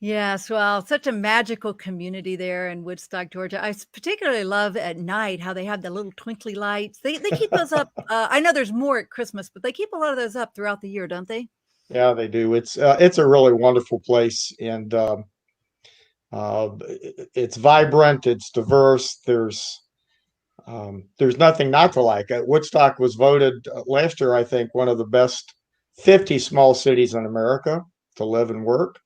Yes, well, such a magical community there in Woodstock, Georgia. I particularly love at night how they have the little twinkly lights. They keep those up. I know there's more at Christmas, but they keep a lot of those up throughout the year, don't they? Yeah, they do. It's a really wonderful place, and it's vibrant. It's diverse. There's nothing not to like. Woodstock was voted last year, I think, one of the best 50 small cities in America to live and work.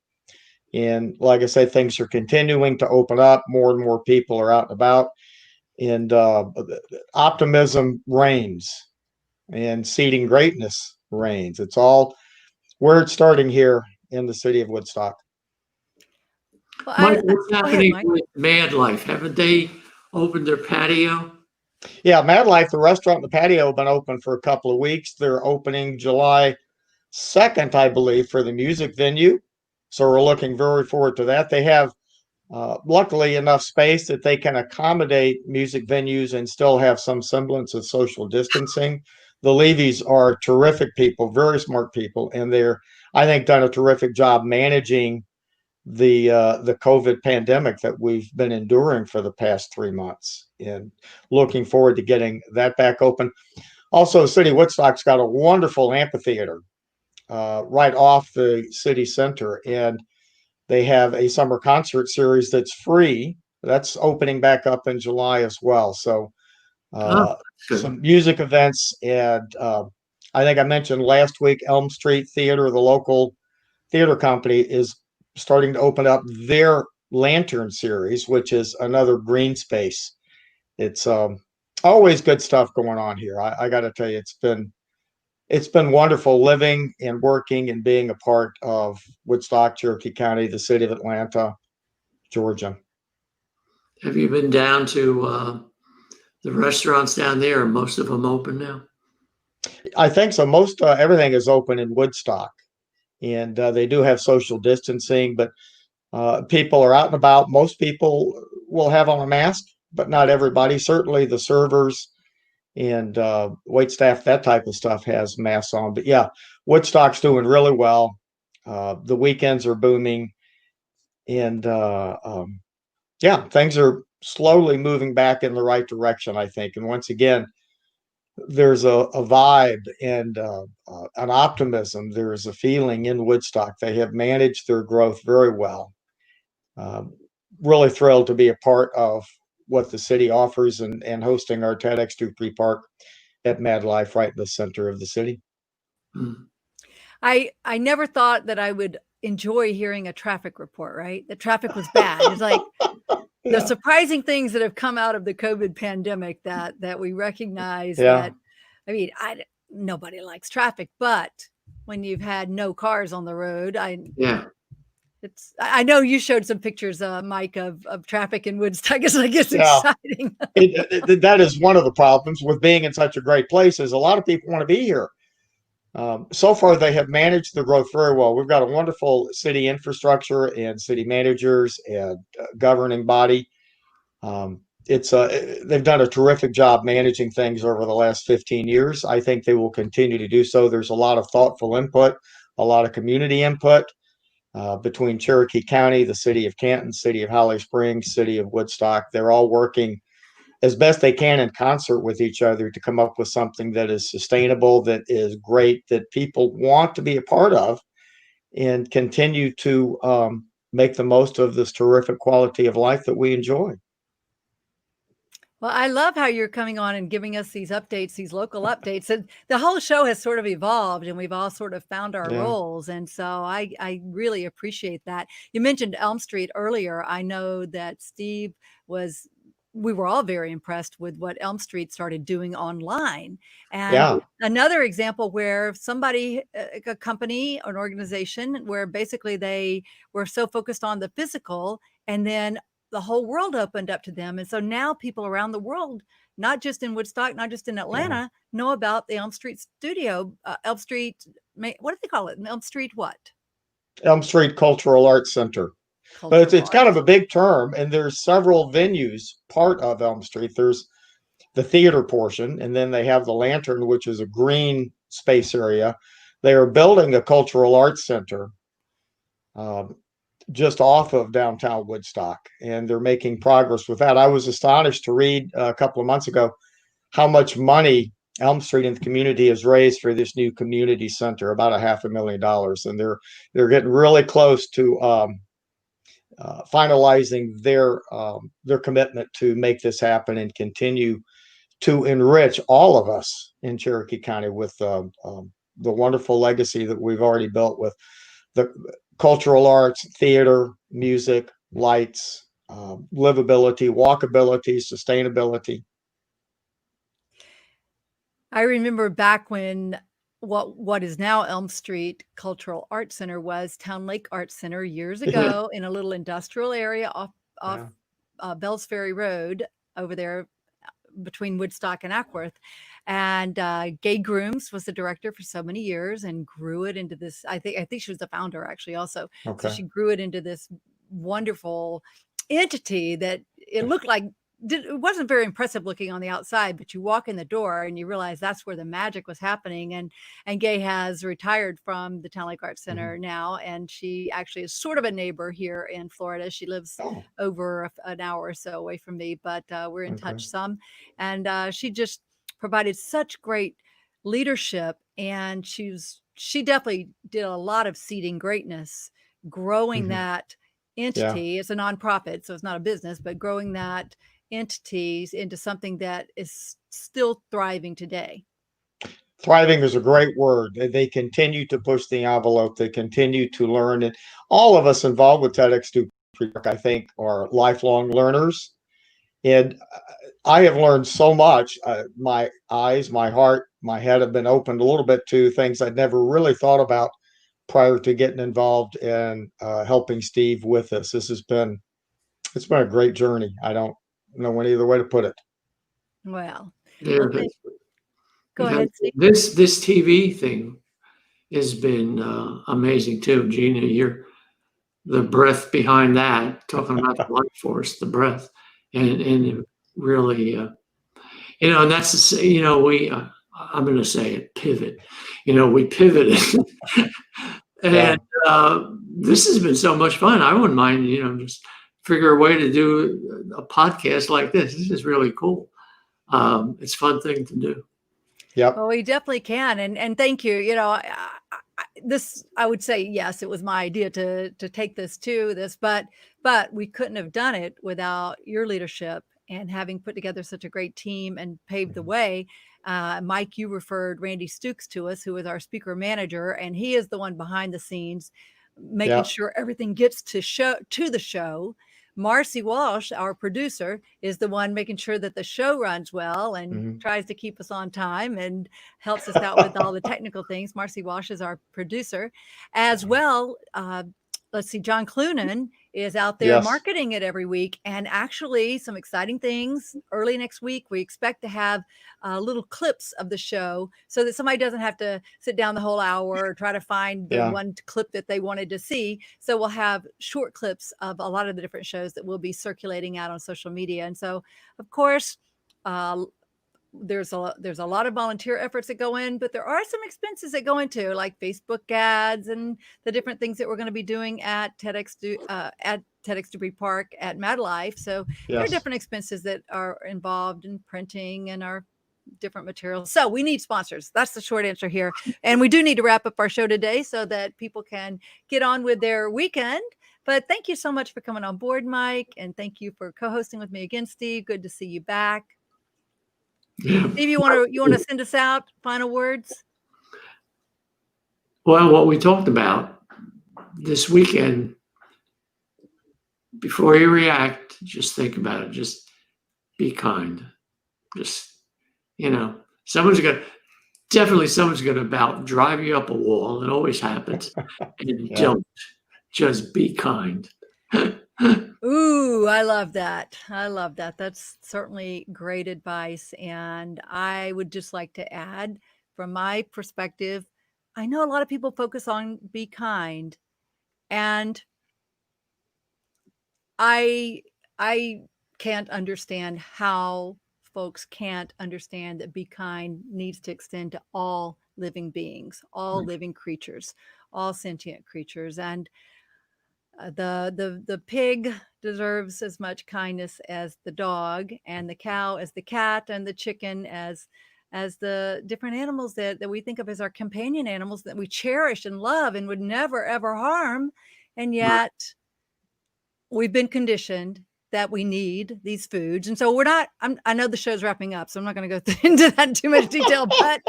And like I said, things are continuing to open up. More and more people are out and about, and optimism reigns, and seeding greatness reigns. It's all where it's starting here in the city of Woodstock. Well, Mike, what's go ahead, happening Mike. with Mad Life? Haven't they opened their patio? Yeah, Mad Life, the restaurant and the patio have been open for a couple of weeks. They're opening July 2nd, I believe, for the music venue. So we're looking very forward to that. They have luckily enough space that they can accommodate music venues and still have some semblance of social distancing. The Levies are terrific people, very smart people, and they're, I think, done a terrific job managing the COVID pandemic that we've been enduring for the past 3 months, and looking forward to getting that back open. Also, City of Woodstock's got a wonderful amphitheater right off the city center, and they have a summer concert series that's free. That's opening back up in July as well. So some music events, and I think I mentioned last week, Elm Street Theater, the local theater company, is starting to open up their Lantern series, which is another green space. It's always good stuff going on here. I got to tell you, it's been it's been wonderful living and working and being a part of Woodstock, Cherokee County, the city of Atlanta, Georgia. Have you been down to the restaurants down there? Are most of them open now? I think so. Most everything is open in Woodstock, and they do have social distancing, but people are out and about. Most people will have on a mask, but not everybody. Certainly the servers and wait staff, that type of stuff has masks on. But yeah, Woodstock's doing really well. The weekends are booming, and yeah, things are slowly moving back in the right direction, I think. And once again, there's a vibe and an optimism. There's a feeling in Woodstock. They have managed their growth very well. Really thrilled to be a part of what the city offers and hosting our TEDx Dupree Park at Mad Life right in the center of the city. I never thought that I would enjoy hearing a traffic report, right? The traffic was bad. It's like the surprising things that have come out of the COVID pandemic that we recognize that, I mean, nobody likes traffic, but when you've had no cars on the road, I know you showed some pictures, Mike, of traffic in Woodstock. It's like, it's exciting. That is one of the problems with being in such a great place is a lot of people want to be here. So far, they have managed the growth very well. We've got a wonderful city infrastructure and city managers and governing body. They've done a terrific job managing things over the last 15 years. I think they will continue to do so. There's a lot of thoughtful input, a lot of community input between Cherokee County, the city of Canton, city of Holly Springs, city of Woodstock. They're all working as best they can in concert with each other to come up with something that is sustainable, that is great, that people want to be a part of, and continue to make the most of this terrific quality of life that we enjoy. Well, I love how you're coming on and giving us these updates, these local updates. And the whole show has sort of evolved and we've all sort of found our roles. And so I really appreciate that. You mentioned Elm Street earlier. I know that Steve we were all very impressed with what Elm Street started doing online. And another example where somebody, a company, an organization, where basically they were so focused on the physical, and then the whole world opened up to them. And so now people around the world, not just in Woodstock, not just in Atlanta, know about the Elm Street studio, Elm Street, what do they call it? Elm Street what? Elm Street Cultural Arts Center. But it's kind of a big term, and there's several venues part of Elm Street. There's the theater portion, and then they have the Lantern, which is a green space area. They are building a cultural arts center just off of downtown Woodstock, and they're making progress with that. I was astonished to read a couple of months ago how much money Elm Street and the community has raised for this new community center, about $500,000, and they're getting really close to finalizing their commitment to make this happen and continue to enrich all of us in Cherokee County with the wonderful legacy that we've already built with the cultural arts, theater, music, lights, livability, walkability, sustainability. I remember back when what is now Elm Street Cultural Arts Center was Town Lake Arts Center years ago in a little industrial area off Bells Ferry Road over there between Woodstock and Ackworth. And Gay Grooms was the director for so many years and grew it into this. I think she was the founder actually also. So she grew it into this wonderful entity that it looked like. It wasn't very impressive looking on the outside, but you walk in the door and you realize that's where the magic was happening. And Gay has retired from the Town Lake Arts Center now, and she actually is sort of a neighbor here in Florida. She lives over an hour or so away from me, but we're in touch some. And she just provided such great leadership, and she definitely did a lot of seeding greatness, growing that entity. It's a nonprofit, so it's not a business, but growing that entities into something that is still thriving today. Thriving is a great word. They continue to push the envelope. They continue to learn. And all of us involved with TEDxDupree, I think, are lifelong learners. And I have learned so much. My eyes, my heart, my head have been opened a little bit to things I'd never really thought about prior to getting involved in helping Steve with this. It's been a great journey. I don't know any other way to put it. Well, Yeah, well, go ahead, Steve. this TV thing has been amazing too, Gina. You're the breath behind that, talking about the life force, the breath, and really, and that's we. I'm going to say it, pivot. We pivoted, and this has been so much fun. I wouldn't mind, just figure a way to do a podcast like this. This is really cool. It's a fun thing to do. Yep. Well, we definitely can. And thank you. I would say, yes, it was my idea to take this to this, but we couldn't have done it without your leadership and having put together such a great team and paved the way. Mike, you referred Randy Stukes to us, who is our speaker manager, and he is the one behind the scenes, making sure everything gets to the show. Marcy Walsh, our producer, is the one making sure that the show runs well and tries to keep us on time and helps us out with all the technical things. Marcy Walsh is our producer as well. Let's see, John Clunan is out there marketing it every week. And actually some exciting things early next week. We expect to have little clips of the show so that somebody doesn't have to sit down the whole hour or try to find the one clip that they wanted to see. So we'll have short clips of a lot of the different shows that we'll be circulating out on social media. And so, of course, there's a lot of volunteer efforts that go in, but there are some expenses that go into, like Facebook ads and the different things that we're going to be doing at TEDx Dupree Park at Mad Life. So there are different expenses that are involved in printing and our different materials. So we need sponsors. That's the short answer here. And we do need to wrap up our show today so that people can get on with their weekend. But thank you so much for coming on board, Mike. And thank you for co-hosting with me again, Steve. Good to see you back. Yeah. Steve, you want to send us out? Final words? Well, what we talked about this weekend, before you react, just think about it. Just be kind. Just, someone's going to about drive you up a wall. It always happens. And don't. Just be kind. Ooh, I love that. That's certainly great advice. And I would just like to add, from my perspective, I know a lot of people focus on be kind. And I can't understand how folks can't understand that be kind needs to extend to all living beings, all living creatures, all sentient creatures. And the pig deserves as much kindness as the dog, and the cow as the cat, and the chicken as the different animals that we think of as our companion animals that we cherish and love and would never, ever harm. And yet we've been conditioned that we need these foods. And so I know the show's wrapping up, so I'm not going to go into that in too much detail, but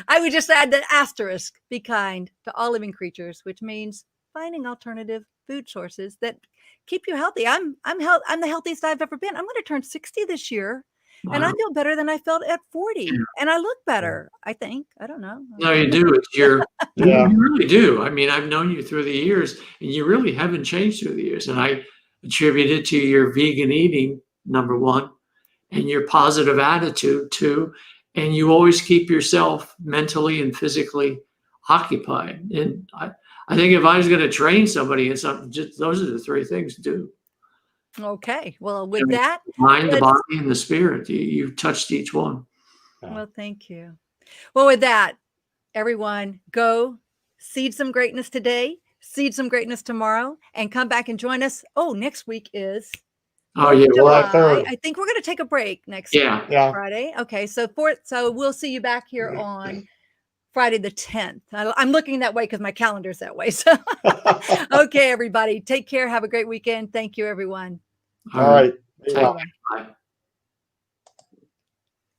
I would just add the asterisk, be kind to all living creatures, which means finding alternative food sources that keep you healthy. I'm the healthiest I've ever been. I'm going to turn 60 this year. Wow. And I feel better than I felt at 40. And I look better, I think. I don't know. No, you do. You really do. I mean, I've known you through the years, and you really haven't changed through the years. And I attribute it to your vegan eating, number one, and your positive attitude, too. And you always keep yourself mentally and physically occupied. And I think if I was going to train somebody in something, just those are the three things to do. Okay. Well, with that, the mind, the body, and the spirit, you touched each one. Well, thank you. Well, with that, everyone, go seed some greatness today, seed some greatness tomorrow, and come back and join us. Oh, next week is July. I think we're going to take a break next Friday. Okay. So we'll see you back here on Friday the 10th. I'm looking that way because my calendar's that way. So, okay, everybody, take care. Have a great weekend. Thank you, everyone. All right. Bye.